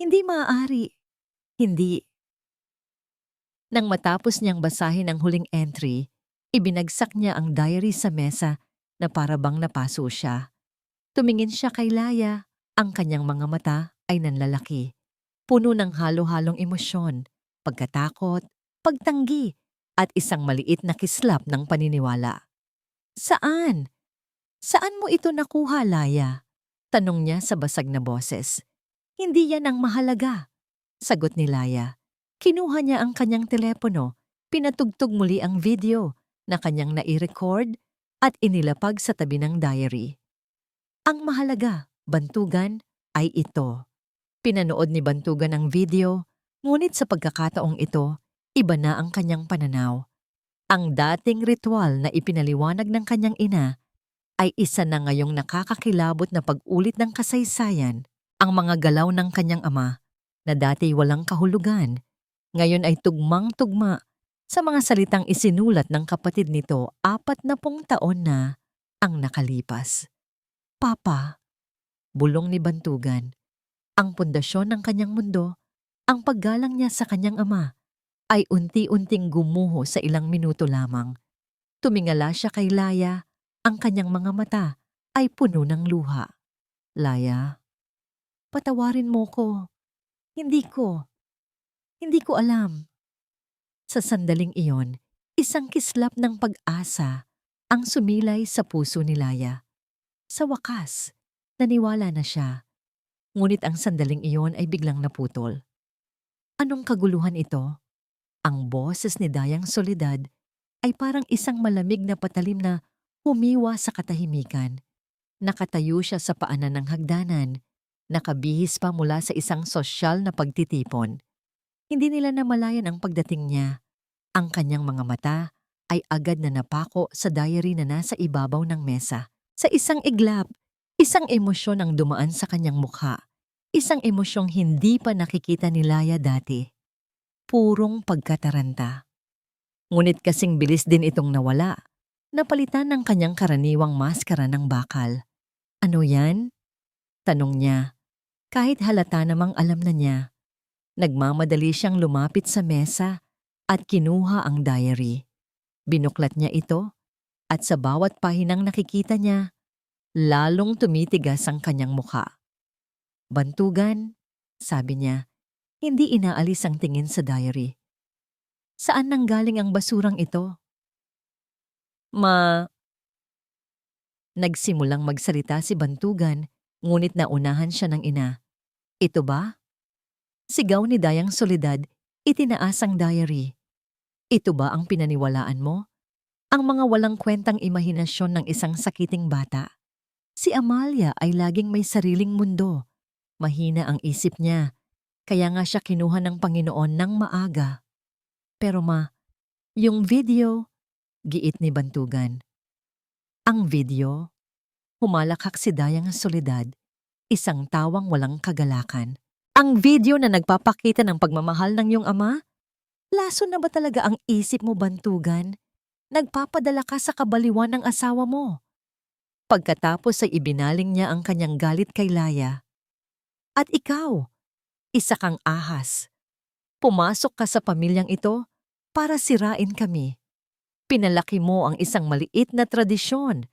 hindi maaari, hindi." Nang matapos niyang basahin ang huling entry, ibinagsak niya ang diary sa mesa na para bang napaso siya. Tumingin siya kay Laya, ang kanyang mga mata ay nanlalaki. Puno ng halo-halong emosyon, pagkatakot, pagtanggi, at isang maliit na kislap ng paniniwala. "Saan? Saan mo ito nakuha, Laya?" tanong niya sa basag na boses. "Hindi yan ang mahalaga," sagot ni Laya. Kinuha niya ang kanyang telepono, pinatugtog muli ang video na kanyang nai-record at inilapag sa tabi ng diary. "Ang mahalaga, Bantugan, ay ito." Pinanood ni Bantugan ang video, ngunit sa pagkakataong ito, iba na ang kanyang pananaw. Ang dating ritual na ipinaliwanag ng kanyang ina ay isa na ngayong nakakakilabot na pag-ulit ng kasaysayan. Ang mga galaw ng kanyang ama, na dati walang kahulugan, ngayon ay tugmang-tugma sa mga salitang isinulat ng kapatid nito 40 taon na ang nakalipas. "Papa," bulong ni Bantugan. Ang pundasyon ng kanyang mundo, ang paggalang niya sa kanyang ama, ay unti-unting gumuho sa ilang minuto lamang. Tumingala siya kay Laya, ang kanyang mga mata ay puno ng luha. "Laya, patawarin mo ko. Hindi ko alam." Sa sandaling iyon, isang kislap ng pag-asa ang sumilay sa puso ni Laya. Sa wakas, naniwala na siya. Ngunit ang sandaling iyon ay biglang naputol. Anong kaguluhan ito? Ang boses ni Dayang Soledad ay parang isang malamig na patalim na humiwa sa katahimikan. Nakatayo siya sa paanan ng hagdanan, nakabihis pa mula sa isang sosyal na pagtitipon. Hindi nila namalayan ang pagdating niya. Ang kanyang mga mata ay agad na napako sa diary na nasa ibabaw ng mesa. Sa isang iglap, isang emosyon ang dumaan sa kanyang mukha. Isang emosyong hindi pa nakikita ni Laya dati. Purong pagkataranta. Ngunit kasing bilis din itong nawala. Napalitan ng kanyang karaniwang maskara ng bakal. "Ano yan?" tanong niya. Kahit halata namang alam na niya. Nagmamadali siyang lumapit sa mesa at kinuha ang diary. Binuklat niya ito at sa bawat pahinang nakikita niya, lalong tumitigas ang kanyang mukha. "Bantugan," sabi niya, hindi inaalis ang tingin sa diary. Saan nanggaling ang basurang ito? Ma, Nagsimulang magsalita si Bantugan, ngunit naunahan siya ng ina. Ito ba? Sigaw ni Dayang Soledad, itinaas ang diary. Ito ba ang pinaniwalaan mo? Ang mga walang kwentang imahinasyon ng isang sakiting bata. Si Amalia ay laging may sariling mundo. Mahina ang isip niya, kaya nga siya kinuha ng Panginoon ng maaga. Pero ma, yung video, giit ni Bantugan. Ang video? Humalakhak si Dayang Soledad, isang tawang walang kagalakan. Ang video na nagpapakita ng pagmamahal ng iyong ama? Laso na ba talaga ang isip mo, Bantugan? Nagpapadala ka sa kabaliwan ng asawa mo. Pagkatapos ay ibinaling niya ang kanyang galit kay Laya. At ikaw, isa kang ahas. Pumasok ka sa pamilyang ito para sirain kami. Pinalaki mo ang isang maliit na tradisyon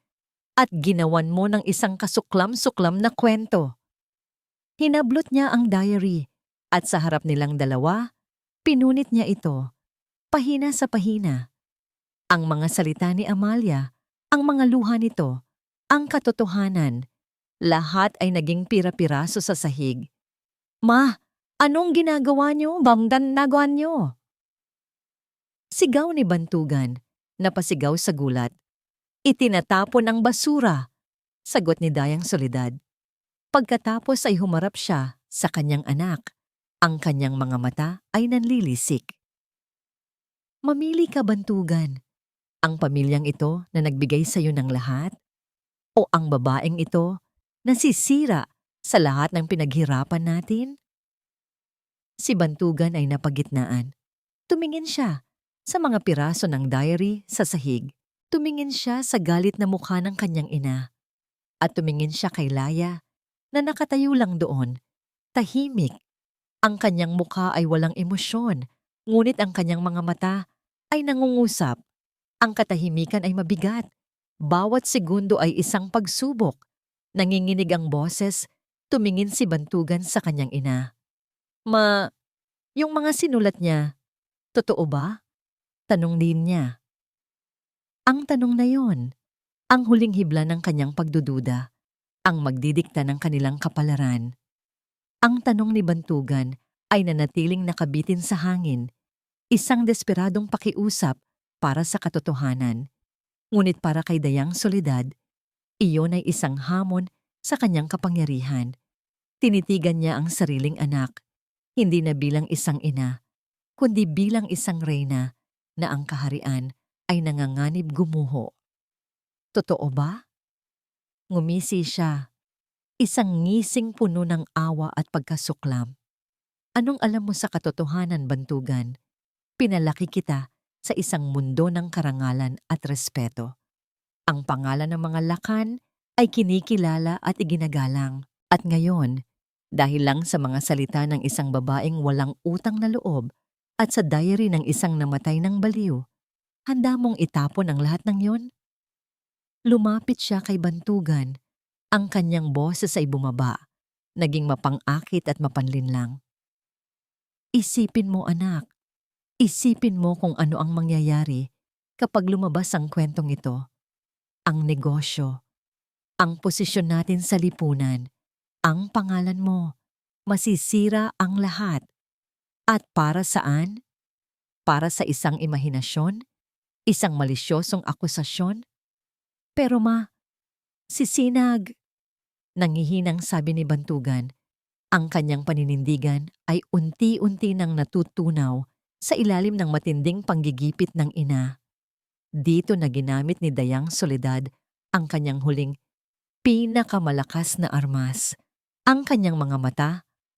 at ginawan mo ng isang kasuklam-suklam na kwento. Hinablot niya ang diary at sa harap nilang dalawa, pinunit niya ito, pahina sa pahina. Ang mga salita ni Amalia, ang mga luha nito, ang katotohanan, lahat ay naging pira-piraso sa sahig. Ma, anong ginagawa niyo? Nagawan niyo? Sigaw ni Bantugan, napasigaw sa gulat. Itinatapon ang basura, sagot ni Dayang Soledad. Pagkatapos ay humarap siya sa kanyang anak. Ang kanyang mga mata ay nanlilisik. Mamili ka, Bantugan. Ang pamilyang ito na nagbigay sa iyo ng lahat? O ang babaeng ito na sisira sa lahat ng pinaghirapan natin? Si Bantugan ay napagitnaan. Tumingin siya sa mga piraso ng diary sa sahig. Tumingin siya sa galit na mukha ng kanyang ina. At tumingin siya kay Laya na nakatayo lang doon, tahimik. Ang kanyang mukha ay walang emosyon, ngunit ang kanyang mga mata ay nangungusap. Ang katahimikan ay mabigat. Bawat segundo ay isang pagsubok. Nanginginig ang boses, tumingin si Bantugan sa kanyang ina. Ma, yung mga sinulat niya, totoo ba? Tanong din niya. Ang tanong na yon, ang huling hibla ng kanyang pagdududa, ang magdidikta ng kanilang kapalaran. Ang tanong ni Bantugan ay nanatiling nakabitin sa hangin, isang desperadong pakiusap para sa katotohanan. Ngunit para kay Dayang Soledad, iyon ay isang hamon sa kanyang kapangyarihan. Tinitigan niya ang sariling anak, hindi na bilang isang ina, kundi bilang isang reyna na ang kaharian ay nanganganib gumuho. Totoo ba? Ngumisi siya, isang ngising puno ng awa at pagkasuklam. Anong alam mo sa katotohanan, Bantugan? Pinalaki kita sa isang mundo ng karangalan at respeto. Ang pangalan ng mga lakan ay kinikilala at iginagalang. At ngayon, dahil lang sa mga salita ng isang babaeng walang utang na loob at sa diary ng isang namatay ng baliw, handa mong itapon ang lahat ng yon? Lumapit siya kay Bantugan. Ang kanyang boses ay bumaba, naging mapang-akit at mapanlinlang. Isipin mo, anak. Isipin mo kung ano ang mangyayari kapag lumabas ang kwentong ito. Ang negosyo, ang posisyon natin sa lipunan, ang pangalan mo, masisira ang lahat. At para saan? Para sa isang imahinasyon? Isang malisyosong akusasyon? Pero ma, si Sinag, nangihinang sabi ni Bantugan, ang kanyang paninindigan ay unti-unti nang natutunaw sa ilalim ng matinding panggigipit ng ina. Dito na ginamit ni Dayang Soledad ang kanyang huling pinakamalakas na armas. Ang kanyang mga mata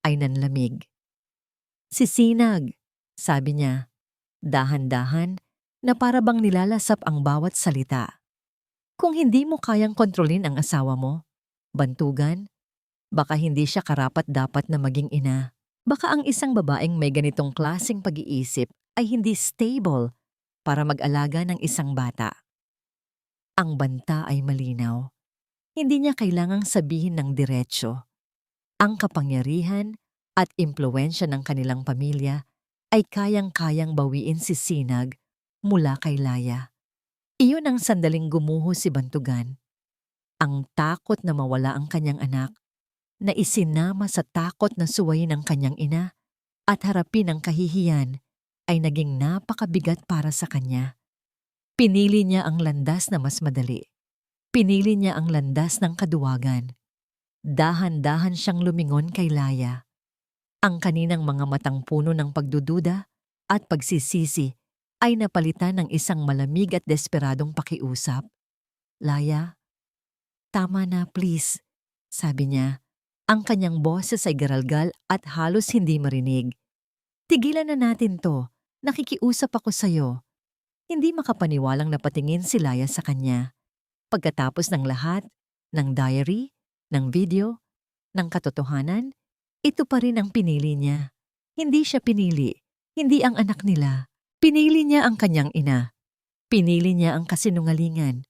ay nanlamig. Si Sinag, sabi niya, dahan-dahan na para bang nilalasap ang bawat salita. Kung hindi mo kayang kontrolin ang asawa mo, Bantugan, baka hindi siya karapat-dapat na maging ina. Baka ang isang babaeng may ganitong klaseng pag-iisip ay hindi stable para mag-alaga ng isang bata. Ang banta ay malinaw. Hindi niya kailangang sabihin ng diretsyo. Ang kapangyarihan at impluwensya ng kanilang pamilya ay kayang-kayang bawiin si Sinag mula kay Laya. Iyon ang sandaling gumuho si Bantugan. Ang takot na mawala ang kanyang anak na isinama sa takot na suwayin ang kanyang ina at harapin ang kahihiyan ay naging napakabigat para sa kanya. Pinili niya ang landas na mas madali. Pinili niya ang landas ng kaduwagan. Dahan-dahan siyang lumingon kay Laya. Ang kaninang mga matang puno ng pagdududa at pagsisisi ay napalitan ng isang malamig at desperadong pakiusap. Laya, tama na please, sabi niya. Ang kanyang boses ay garalgal at halos hindi marinig. Tigilan na natin to, nakikiusap ako sa'yo. Hindi makapaniwalang napatingin si Laya sa kanya. Pagkatapos ng lahat, ng diary, ng video, ng katotohanan, ito pa rin ang pinili niya. Hindi siya pinili, hindi ang anak nila. Pinili niya ang kanyang ina. Pinili niya ang kasinungalingan.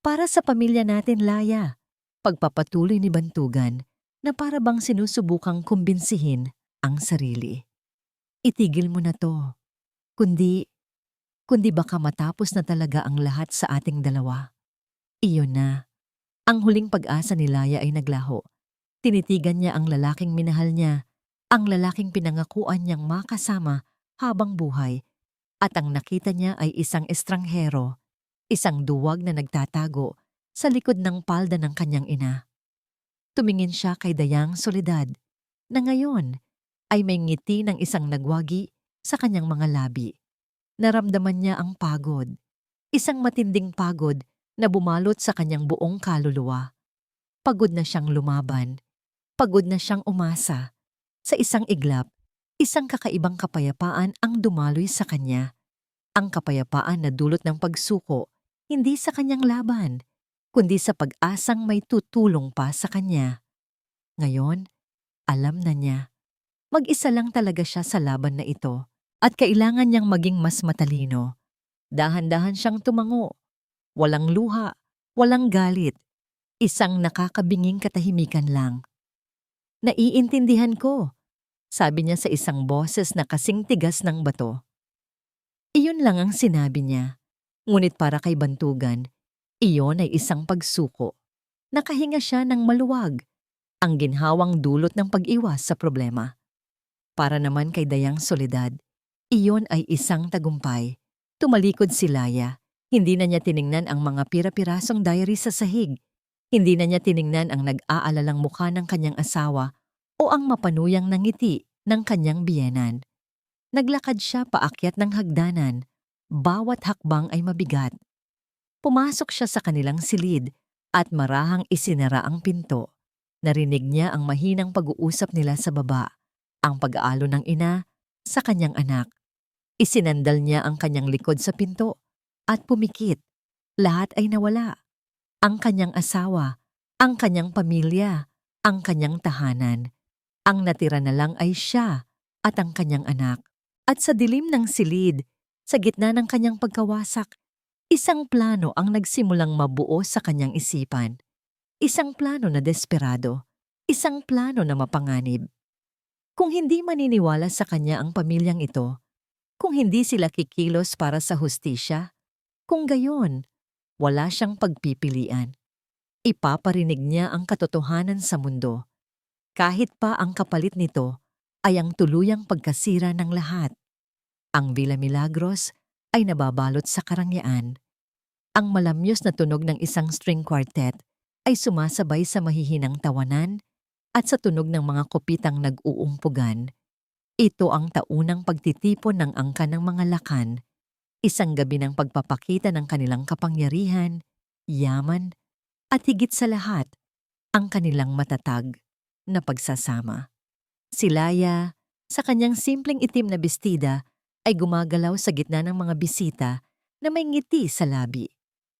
Para sa pamilya natin, Laya, pagpapatuloy ni Bantugan na para bang sinusubukang kumbinsihin ang sarili. Itigil mo na to. Kundi baka matapos na talaga ang lahat sa ating dalawa. Iyon na. Ang huling pag-asa ni Laya ay naglaho. Tinitigan niya ang lalaking minahal niya, ang lalaking pinangakuan niyang makasama habang buhay, at ang nakita niya ay isang estranghero, isang duwag na nagtatago sa likod ng palda ng kanyang ina. Tumingin siya kay Dayang Soledad, na ngayon ay may ngiti ng isang nagwagi sa kanyang mga labi. Naramdaman niya ang pagod, isang matinding pagod na bumalot sa kanyang buong kaluluwa. Pagod na siyang lumaban, pagod na siyang umasa. Sa isang iglap, isang kakaibang kapayapaan ang dumaloy sa kanya. Ang kapayapaan na dulot ng pagsuko, hindi sa kanyang laban, kundi sa pag-asang may tutulong pa sa kanya. Ngayon, alam na niya. Mag-isa lang talaga siya sa laban na ito at kailangan niyang maging mas matalino. Dahan-dahan siyang tumango. Walang luha, walang galit. Isang nakakabinging katahimikan lang. Naiintindihan ko, sabi niya sa isang boses na kasing tigas ng bato. Iyon lang ang sinabi niya. Ngunit para kay Bantugan, iyon ay isang pagsuko. Nakahinga siya ng maluwag, ang ginhawang dulot ng pag-iwas sa problema. Para naman kay Dayang Soledad, iyon ay isang tagumpay. Tumalikod si Laya. Hindi na niya tiningnan ang mga pira-pirasong diary sa sahig. Hindi na niya tiningnan ang nag-aalalang mukha ng kanyang asawa o ang mapanuyang ngiti ng kanyang biyenan. Naglakad siya paakyat ng hagdanan. Bawat hakbang ay mabigat. Pumasok siya sa kanilang silid at marahang isinara ang pinto. Narinig niya ang mahinang pag-uusap nila sa baba, ang pag-aalo ng ina sa kanyang anak. Isinandal niya ang kanyang likod sa pinto at pumikit. Lahat ay nawala. Ang kanyang asawa, ang kanyang pamilya, ang kanyang tahanan. Ang natira na lang ay siya at ang kanyang anak. At sa dilim ng silid, sa gitna ng kanyang pagkawasak, isang plano ang nagsimulang mabuo sa kanyang isipan. Isang plano na desperado. Isang plano na mapanganib. Kung hindi maniniwala sa kanya ang pamilyang ito, kung hindi sila kikilos para sa hustisya, kung gayon, wala siyang pagpipilian. Ipaparinig niya ang katotohanan sa mundo. Kahit pa ang kapalit nito ay ang tuluyang pagkasira ng lahat. Ang Villa Milagros ay nababalot sa karangyaan. Ang malamyos na tunog ng isang string quartet ay sumasabay sa mahihinang tawanan at sa tunog ng mga kopitang nag-uumpugan. Ito ang taunang pagtitipon ng angkan ng mga lakan, isang gabi ng pagpapakita ng kanilang kapangyarihan, yaman, at higit sa lahat, ang kanilang matatag na pagsasama. Si Laya, sa kanyang simpleng itim na bestida, ay gumagalaw sa gitna ng mga bisita na may ngiti sa labi.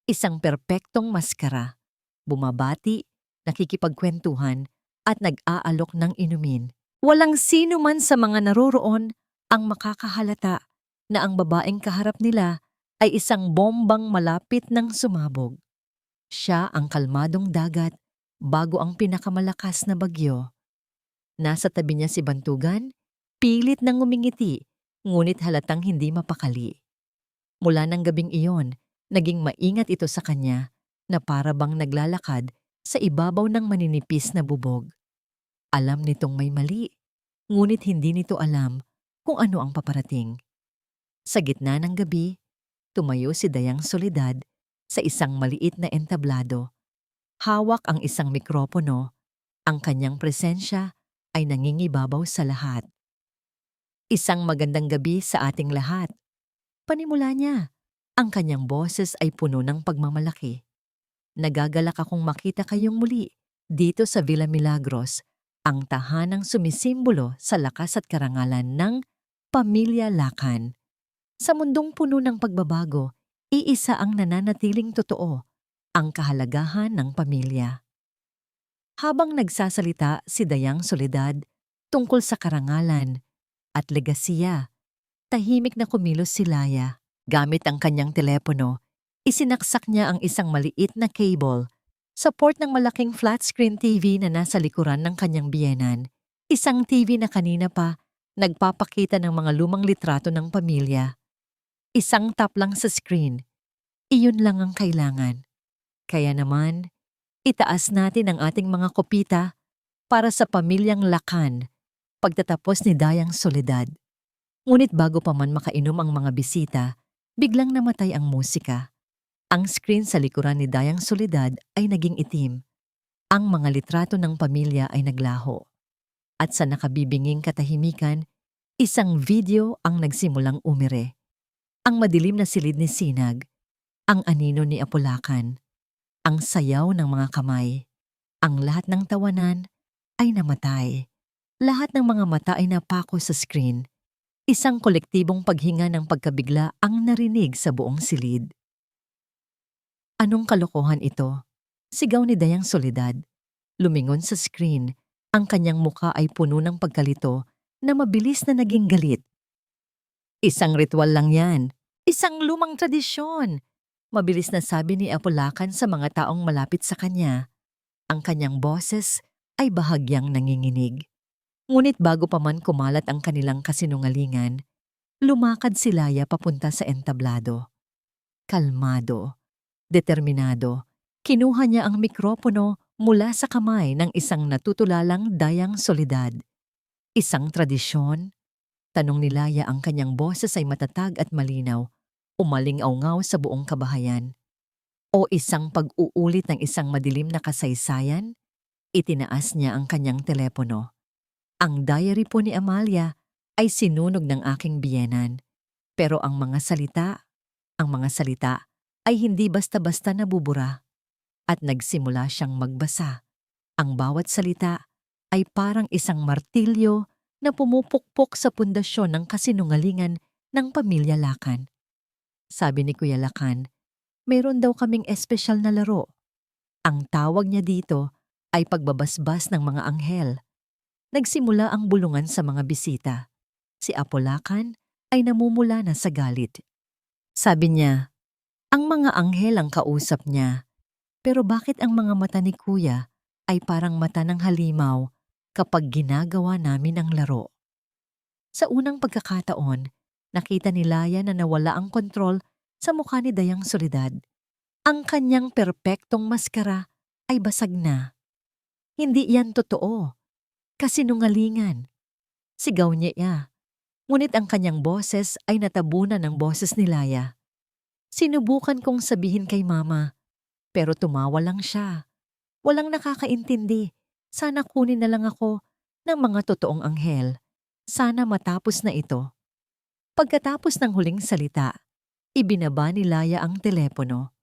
Isang perpektong maskara, bumabati, nakikipagkwentuhan, at nag-aalok ng inumin. Walang sino man sa mga naroroon ang makakahalata na ang babaeng kaharap nila ay isang bombang malapit ng sumabog. Siya ang kalmadong dagat bago ang pinakamalakas na bagyo. Nasa tabi niya si Bantugan, pilit nang ngumingiti ngunit halatang hindi mapakali. Mula ng gabing iyon, naging maingat ito sa kanya na para bang naglalakad sa ibabaw ng maninipis na bubog. Alam nitong may mali, ngunit hindi nito alam kung ano ang paparating. Sa gitna ng gabi, tumayo si Dayang Soledad sa isang maliit na entablado. Hawak ang isang mikropono, ang kanyang presensya ay nangingibabaw sa lahat. Isang magandang gabi sa ating lahat. Panimula niya, ang kanyang boses ay puno ng pagmamalaki. Nagagalak akong makita kayong muli dito sa Villa Milagros, ang tahanang sumisimbolo sa lakas at karangalan ng Pamilya Lacan. Sa mundong puno ng pagbabago, iisa ang nananatiling totoo, ang kahalagahan ng pamilya. Habang nagsasalita si Dayang Soledad tungkol sa karangalan at legasiya, tahimik na kumilos si Laya. Gamit ang kanyang telepono, isinaksak niya ang isang maliit na cable sa port ng malaking flat-screen TV na nasa likuran ng kanyang biyenan. Isang TV na kanina pa nagpapakita ng mga lumang litrato ng pamilya. Isang tap lang sa screen, iyon lang ang kailangan. Kaya naman, itaas natin ang ating mga kopita para sa pamilyang Lacan pagtatapos ni Dayang Soledad. Ngunit bago pa man makainom ang mga bisita, biglang namatay ang musika. Ang screen sa likuran ni Dayang Soledad ay naging itim. Ang mga litrato ng pamilya ay naglaho. At sa nakabibinging katahimikan, isang video ang nagsimulang umire. Ang madilim na silid ni Sinag, ang anino ni Apulacan, ang sayaw ng mga kamay, ang lahat ng tawanan ay namatay. Lahat ng mga mata ay napako sa screen. Isang kolektibong paghinga ng pagkabigla ang narinig sa buong silid. Anong kalokohan ito? Sigaw ni Dayang Soledad. Lumingon sa screen, ang kanyang muka ay puno ng pagkalito na mabilis na naging galit. Isang ritual lang yan. Isang lumang tradisyon. Mabilis na sabi ni Apulacan sa mga taong malapit sa kanya. Ang kanyang boses ay bahagyang nanginginig. Ngunit bago pa man kumalat ang kanilang kasinungalingan, lumakad si Laya papunta sa entablado. Kalmado, determinado, kinuha niya ang mikropono mula sa kamay ng isang natutulalang Dayang Soledad. Isang tradisyon? Tanong ni Laya, ang kanyang boses ay matatag at malinaw, umaling-aungaw sa buong kabahayan. O isang pag-uulit ng isang madilim na kasaysayan? Itinaas niya ang kanyang telepono. Ang diary po ni Amalia ay sinunog ng aking biyenan. Pero ang mga salita ay hindi basta-basta nabubura. At nagsimula siyang magbasa. Ang bawat salita ay parang isang martilyo na pumupukpok sa pundasyon ng kasinungalingan ng Pamilya Lacan. Sabi ni Kuya Lacan, mayroon daw kaming espesyal na laro. Ang tawag niya dito ay pagbabasbas ng mga anghel. Nagsimula ang bulungan sa mga bisita. Si Apulacan ay namumula na sa galit. Sabi niya, ang mga anghel ang kausap niya. Pero bakit ang mga mata ni Kuya ay parang mata ng halimaw kapag ginagawa namin ang laro? Sa unang pagkakataon, nakita ni Laya na nawala ang kontrol sa mukha ni Dayang Soledad. Ang kanyang perpektong maskara ay basag na. Hindi yan totoo. Kasinungalingan. Sigaw niya. Ngunit ang kanyang boses ay natabunan ng boses ni Laya. Sinubukan kong sabihin kay Mama, pero tumawa lang siya. Walang nakakaintindi. Sana kunin na lang ako ng mga totoong anghel. Sana matapos na ito. Pagkatapos ng huling salita, ibinaba ni Laya ang telepono.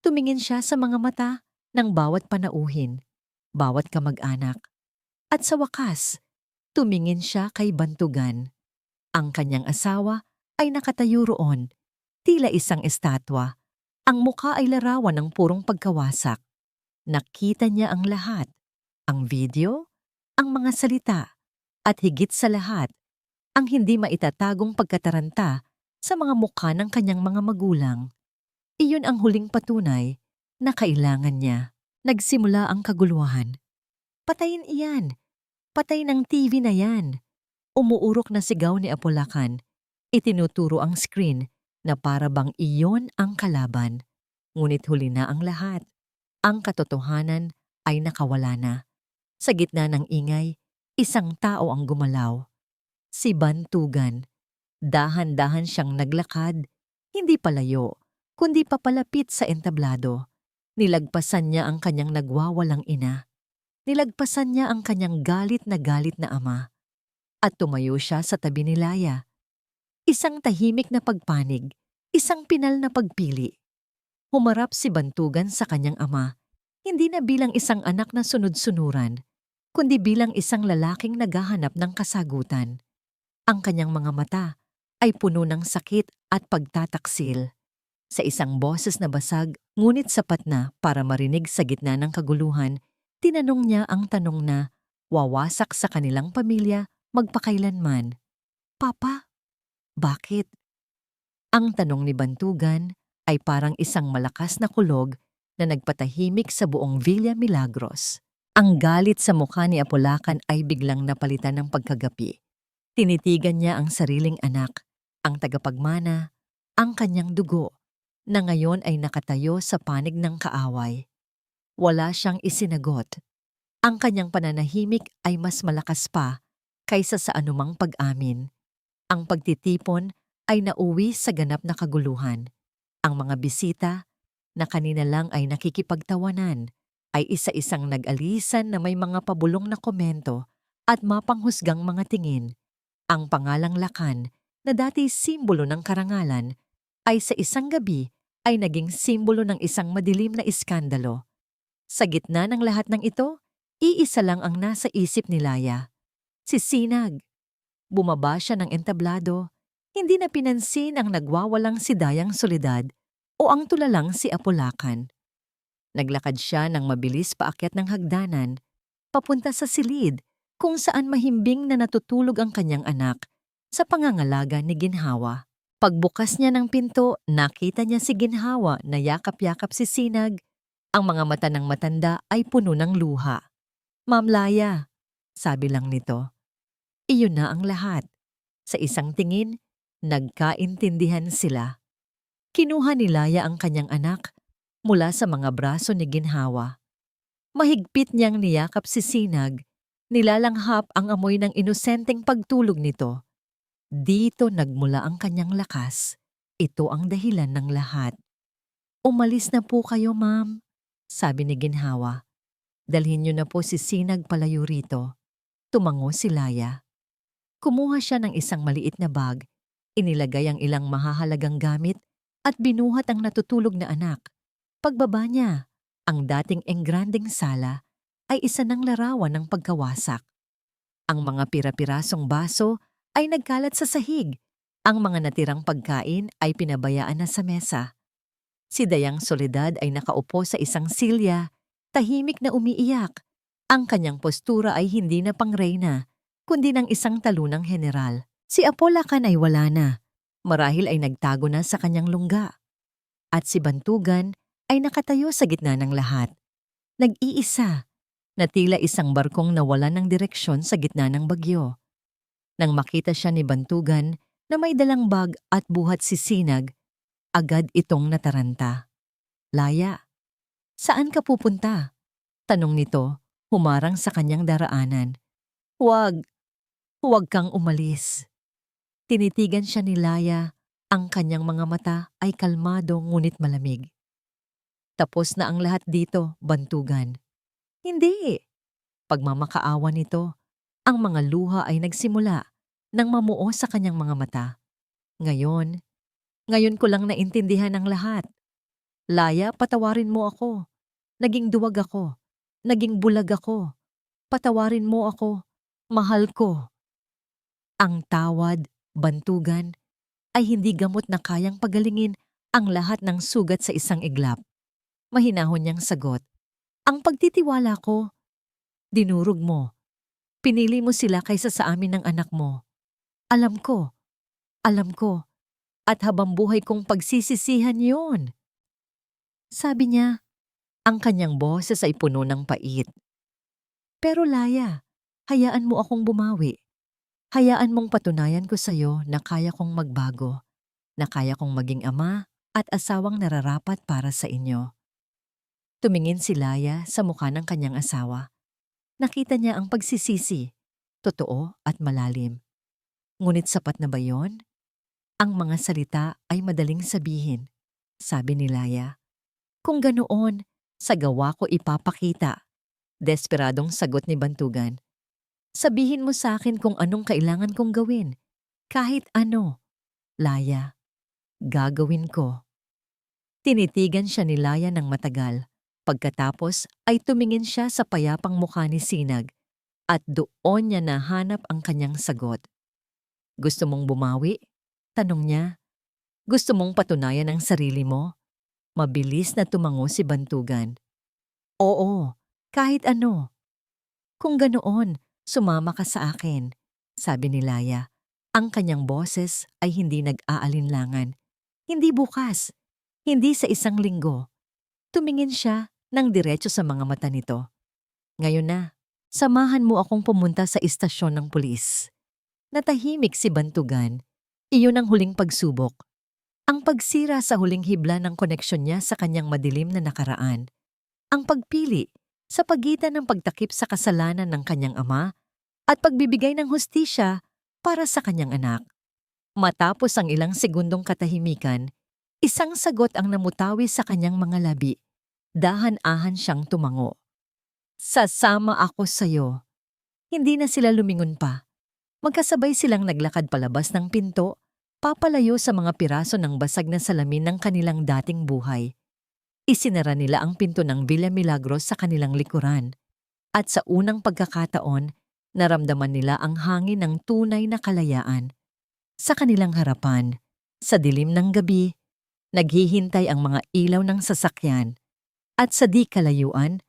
Tumingin siya sa mga mata ng bawat panauhin, bawat kamag-anak. At sa wakas, tumingin siya kay Bantugan. Ang kanyang asawa ay nakatayo roon, tila isang estatwa. Ang mukha ay larawan ng purong pagkawasak. Nakita niya ang lahat, ang video, ang mga salita, at higit sa lahat, ang hindi maitatagong pagkataranta sa mga mukha ng kanyang mga magulang. Iyon ang huling patunay na kailangan niya. Nagsimula ang kaguluhan. Patayin iyan. Patay ng TV na yan. Umuurok na sigaw ni Apulacan. Itinuturo ang screen na para bang iyon ang kalaban. Ngunit huli na ang lahat. Ang katotohanan ay nakawala na. Sa gitna ng ingay, isang tao ang gumalaw. Si Bantugan. Dahan-dahan siyang naglakad, hindi palayo, kundi papalapit sa entablado. Nilagpasan niya ang kanyang nagwawalang ina. Nilagpasan niya ang kanyang galit na ama. At tumayo siya sa tabi ni Laya. Isang tahimik na pagpanig, isang pinal na pagpili. Humarap si Bantugan sa kanyang ama, hindi na bilang isang anak na sunod-sunuran, kundi bilang isang lalaking naghahanap ng kasagutan. Ang kanyang mga mata ay puno ng sakit at pagtataksil. Sa isang boses na basag, ngunit sapat na para marinig sa gitna ng kaguluhan, tinanong niya ang tanong na wawasak sa kanilang pamilya magpakailanman. Papa, bakit? Ang tanong ni Bantugan ay parang isang malakas na kulog na nagpatahimik sa buong Villa Milagros. Ang galit sa mukha ni Apolacan ay biglang napalitan ng pagkagapi. Tinitigan niya ang sariling anak, ang tagapagmana, ang kanyang dugo, na ngayon ay nakatayo sa panig ng kaaway. Wala siyang isinagot. Ang kanyang pananahimik ay mas malakas pa kaysa sa anumang pag-amin. Ang pagtitipon ay nauwi sa ganap na kaguluhan. Ang mga bisita, na kanina lang ay nakikipagtawanan, ay isa-isang nag-alisan na may mga pabulong na komento at mapanghusgang mga tingin. Ang pangalang Lacan, na dati simbolo ng karangalan, ay sa isang gabi ay naging simbolo ng isang madilim na iskandalo. Sa gitna ng lahat ng ito, iisa lang ang nasa isip ni Laya. Si Sinag. Bumaba siya ng entablado, hindi na pinansin ang nagwawalang si Dayang Soledad o ang tulalang si Apolacan. Naglakad siya ng mabilis paakyat ng hagdanan, papunta sa silid kung saan mahimbing na natutulog ang kanyang anak sa pangangalaga ni Ginhawa. Pagbukas niya ng pinto, nakita niya si Ginhawa na yakap-yakap si Sinag. Ang mga mata ng matanda ay puno ng luha. Ma'am Laya, sabi lang nito. Iyon na ang lahat. Sa isang tingin, nagkaintindihan sila. Kinuha ni Laya ang kanyang anak mula sa mga braso ni Ginhawa. Mahigpit niyang niyakap si Sinag, nilalanghap ang amoy ng inosenteng pagtulog nito. Dito nagmula ang kanyang lakas. Ito ang dahilan ng lahat. Umalis na po kayo, ma'am, sabi ni Ginhawa. Dalhin niyo na po si Sinag palayo rito. Tumango si Laya. Kumuha siya ng isang maliit na bag, inilagay ang ilang mahahalagang gamit at binuhat ang natutulog na anak. Pagbaba niya, ang dating engrandeng sala ay isa ng larawan ng pagkawasak. Ang mga pira-pirasong baso ay nagkalat sa sahig. Ang mga natirang pagkain ay pinabayaan na sa mesa. Si Dayang Soledad ay nakaupo sa isang silya, tahimik na umiiyak. Ang kanyang postura ay hindi na pangreyna, kundi ng isang talunang general. Si Apolacan ay wala na. Marahil ay nagtago na sa kanyang lungga. At si Bantugan ay nakatayo sa gitna ng lahat. Nag-iisa, na tila isang barkong nawalan ng direksyon sa gitna ng bagyo. Nang makita siya ni Bantugan na may dalang bag at buhat si Sinag, agad itong nataranta. Laya, saan ka pupunta? Tanong nito, humarang sa kanyang daraanan. Huwag kang umalis. Tinitigan siya ni Laya, ang kanyang mga mata ay kalmado ngunit malamig. Tapos na ang lahat dito, Bantugan. Hindi. Pagmamakaawa nito, ang mga luha ay nagsimula nang mamuo sa kanyang mga mata. Ngayon ko lang naintindihan ang lahat. Laya, patawarin mo ako. Naging duwag ako. Naging bulag ako. Patawarin mo ako. Mahal ko. Ang tawad, Bantugan, ay hindi gamot na kayang pagalingin ang lahat ng sugat sa isang iglap. Mahinahon niyang sagot. Ang pagtitiwala ko, dinurog mo. Pinili mo sila kaysa sa amin ng anak mo. Alam ko. At habang buhay kong pagsisisihan yun. Sabi niya, ang kanyang boses ay puno ng pait. Pero Laya, hayaan mo akong bumawi. Hayaan mong patunayan ko sa'yo na kaya kong magbago, na kaya kong maging ama at asawang nararapat para sa inyo. Tumingin si Laya sa mukha ng kanyang asawa. Nakita niya ang pagsisisi, totoo at malalim. Ngunit sapat na ba yon? Ang mga salita ay madaling sabihin, sabi ni Laya. Kung ganoon, sa gawa ko ipapakita. Desperadong sagot ni Bantugan. Sabihin mo sa akin kung anong kailangan kong gawin. Kahit ano. Laya, gagawin ko. Tinitigan siya ni Laya ng matagal. Pagkatapos ay tumingin siya sa payapang mukha ni Sinag at doon niya nahanap ang kanyang sagot. Gusto mong bumawi? Tanong niya. Gusto mong patunayan ang sarili mo? Mabilis na tumango si Bantugan. Oo, kahit ano. Kung ganoon, sumama ka sa akin, sabi ni Laya. Ang kanyang boses ay hindi nag-aalinlangan. Hindi bukas, hindi sa isang linggo. Tumingin siya ng diretso sa mga mata nito. Ngayon na, samahan mo akong pumunta sa istasyon ng pulis. Natahimik si Bantugan. Iyon ang huling pagsubok. Ang pagsira sa huling hibla ng koneksyon niya sa kanyang madilim na nakaraan. Ang pagpili sa pagitan ng pagtakip sa kasalanan ng kanyang ama at pagbibigay ng hustisya para sa kanyang anak. Matapos ang ilang segundong katahimikan, isang sagot ang namutawi sa kanyang mga labi. Dahan-ahan siyang tumango. Sasama ako sa'yo. Hindi na sila lumingon pa. Magkasabay silang naglakad palabas ng pinto, papalayo sa mga piraso ng basag na salamin ng kanilang dating buhay. Isinara nila ang pinto ng Villa Milagros sa kanilang likuran. At sa unang pagkakataon, naramdaman nila ang hangin ng tunay na kalayaan. Sa kanilang harapan, sa dilim ng gabi, naghihintay ang mga ilaw ng sasakyan. At sa di kalayuan,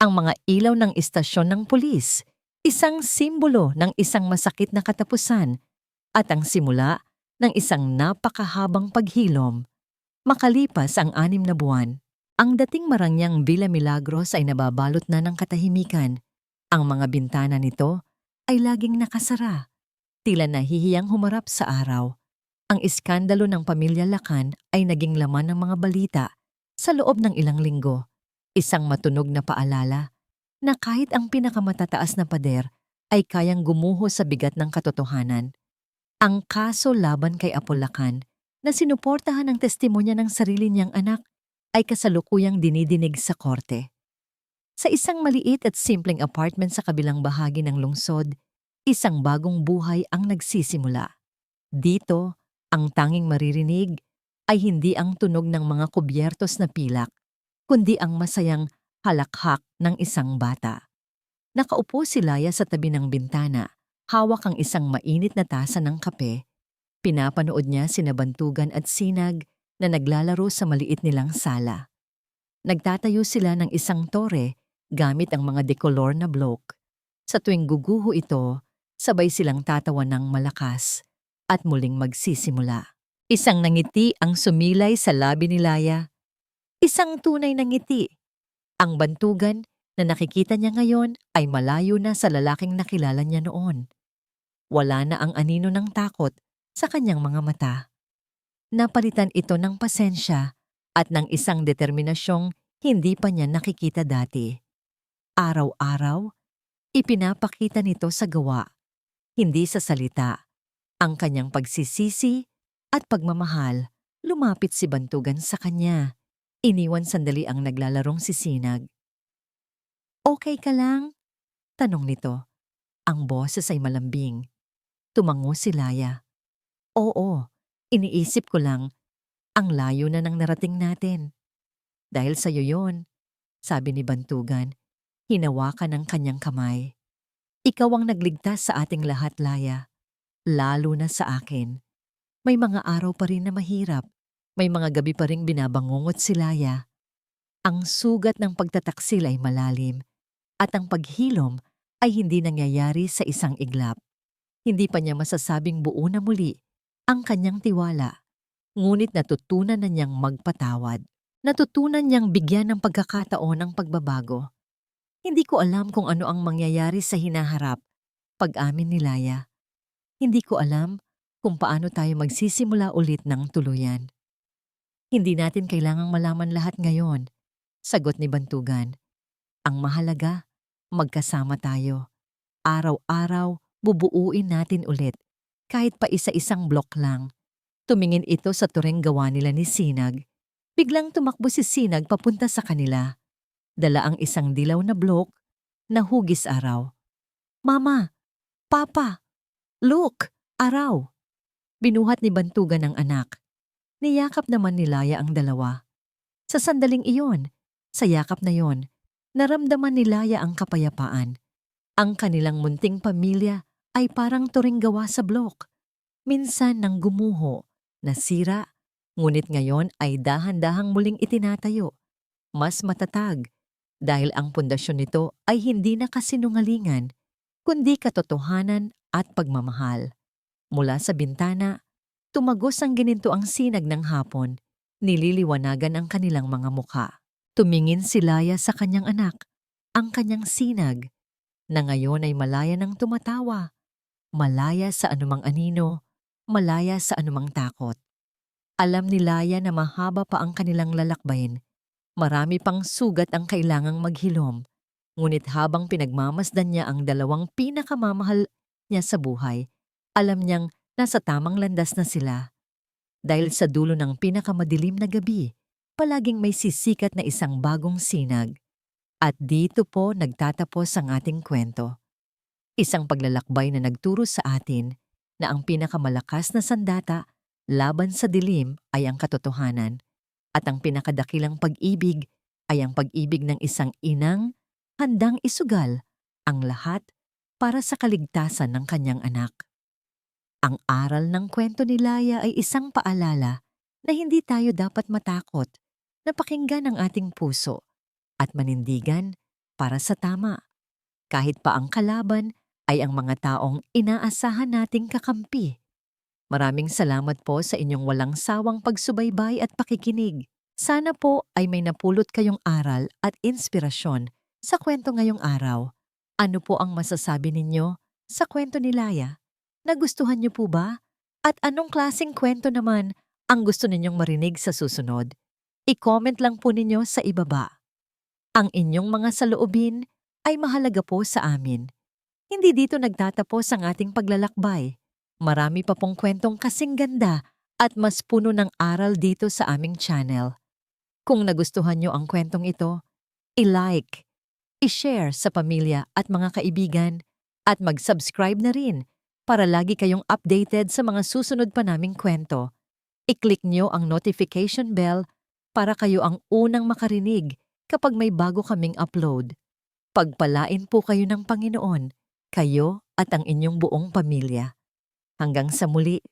ang mga ilaw ng istasyon ng pulis, isang simbolo ng isang masakit na katapusan at ang simula ng isang napakahabang paghilom. Makalipas ang 6 na buwan, ang dating marangyang Villa Milagros ay nababalot na ng katahimikan. Ang mga bintana nito ay laging nakasara, tila nahihiyang humarap sa araw. Ang iskandalo ng pamilya Lacan ay naging laman ng mga balita sa loob ng ilang linggo. Isang matunog na paalala na kahit ang pinakamatataas na pader ay kayang gumuho sa bigat ng katotohanan. Ang kaso laban kay Apo Lacan na sinuportahan ng testimonya ng sarili niyang anak ay kasalukuyang dinidinig sa korte. Sa isang maliit at simpleng apartment sa kabilang bahagi ng lungsod, isang bagong buhay ang nagsisimula. Dito, ang tanging maririnig ay hindi ang tunog ng mga kubyertos na pilak, kundi ang masayang halakhak ng isang bata. Nakaupo si Laya sa tabi ng bintana, hawak ang isang mainit na tasa ng kape. Pinapanood niya sina Bantugan at Sinag na naglalaro sa maliit nilang sala. Nagtatayo sila ng isang tore gamit ang mga dekolor na bloke. Sa tuwing guguho ito, sabay silang tatawa ng malakas at muling magsisimula. Isang nangiti ang sumilay sa labi ni Laya. Isang tunay na ngiti. Ang Bantugan na nakikita niya ngayon ay malayo na sa lalaking nakilala niya noon. Wala na ang anino ng takot sa kanyang mga mata. Napalitan ito ng pasensya at ng isang determinasyong hindi pa niya nakikita dati. Araw-araw, ipinapakita nito sa gawa, hindi sa salita. Ang kanyang pagsisisi at pagmamahal, lumapit si Bantugan sa kanya. Iniwan sandali ang naglalarong si Sinag. Okay ka lang? Tanong nito. Ang boses ay malambing. Tumango si Laya. Oo, iniisip ko lang, ang layo na ng narating natin. Dahil sa'yo yon, sabi ni Bantugan, hinawakan ang kanyang kamay. Ikaw ang nagligtas sa ating lahat, Laya. Lalo na sa akin. May mga araw pa rin na mahirap. May mga gabi pa ring binabangungot si Laya. Ang sugat ng pagtataksil ay malalim at ang paghilom ay hindi nangyayari sa isang iglap. Hindi pa niya masasabing buo na muli ang kanyang tiwala. Ngunit natutunan na niyang magpatawad. Natutunan niyang bigyan ng pagkakataon ang pagbabago. Hindi ko alam kung ano ang mangyayari sa hinaharap, pag-amin ni Laya. Hindi ko alam kung paano tayo magsisimula ulit ng tuluyan. Hindi natin kailangang malaman lahat ngayon, sagot ni Bantugan. Ang mahalaga, magkasama tayo. Araw-araw, bubuuin natin ulit. Kahit pa isa-isang blok lang. Tumingin ito sa turing gawa nila ni Sinag. Biglang tumakbo si Sinag papunta sa kanila. Dala ang isang dilaw na blok na hugis araw. Mama! Papa! Look! Araw! Binuhat ni Bantugan ang anak. Niyakap naman ni Laya ang dalawa. Sa sandaling iyon, sa yakap na yon, naramdaman ni Laya ang kapayapaan. Ang kanilang munting pamilya ay parang turing gawa sa blok. Minsan nang gumuho, nasira, ngunit ngayon ay dahan-dahang muling itinatayo. Mas matatag, dahil ang pundasyon nito ay hindi na kasinungalingan, kundi katotohanan at pagmamahal. Mula sa bintana, tumagos ang ginintuang sinag ng hapon, nililiwanagan ang kanilang mga mukha. Tumingin si Laya sa kanyang anak, ang kanyang sinag, na ngayon ay malaya ng tumatawa, malaya sa anumang anino, malaya sa anumang takot. Alam ni Laya na mahaba pa ang kanilang lalakbayin, marami pang sugat ang kailangang maghilom, ngunit habang pinagmamasdan niya ang dalawang pinakamamahal niya sa buhay, alam niyang nasa tamang landas na sila. Dahil sa dulo ng pinakamadilim na gabi, palaging may sisikat na isang bagong sinag. At dito po nagtatapos ang ating kwento. Isang paglalakbay na nagturo sa atin na ang pinakamalakas na sandata laban sa dilim ay ang katotohanan, at ang pinakadakilang pag-ibig ay ang pag-ibig ng isang inang handang isugal ang lahat para sa kaligtasan ng kanyang anak. Ang aral ng kwento ni Laya ay isang paalala na hindi tayo dapat matakot na pakinggan ang ating puso at manindigan para sa tama, kahit pa ang kalaban ay ang mga taong inaasahan nating kakampi. Maraming salamat po sa inyong walang sawang pagsubaybay at pakikinig. Sana po ay may napulot kayong aral at inspirasyon sa kwento ngayong araw. Ano po ang masasabi ninyo sa kwento ni Laya? Nagustuhan niyo po ba? At anong klaseng kwento naman ang gusto ninyong marinig sa susunod? I-comment lang po ninyo sa ibaba. Ang inyong mga saloobin ay mahalaga po sa amin. Hindi dito nagtatapos ang ating paglalakbay. Marami pa pong kwentong kasing ganda at mas puno ng aral dito sa aming channel. Kung nagustuhan nyo ang kwentong ito, i-like, i-share sa pamilya at mga kaibigan, at mag-subscribe na rin para lagi kayong updated sa mga susunod pa naming kwento. I-click nyo ang notification bell para kayo ang unang makarinig kapag may bago kaming upload. Pagpalain po kayo ng Panginoon, kayo at ang inyong buong pamilya. Hanggang sa muli.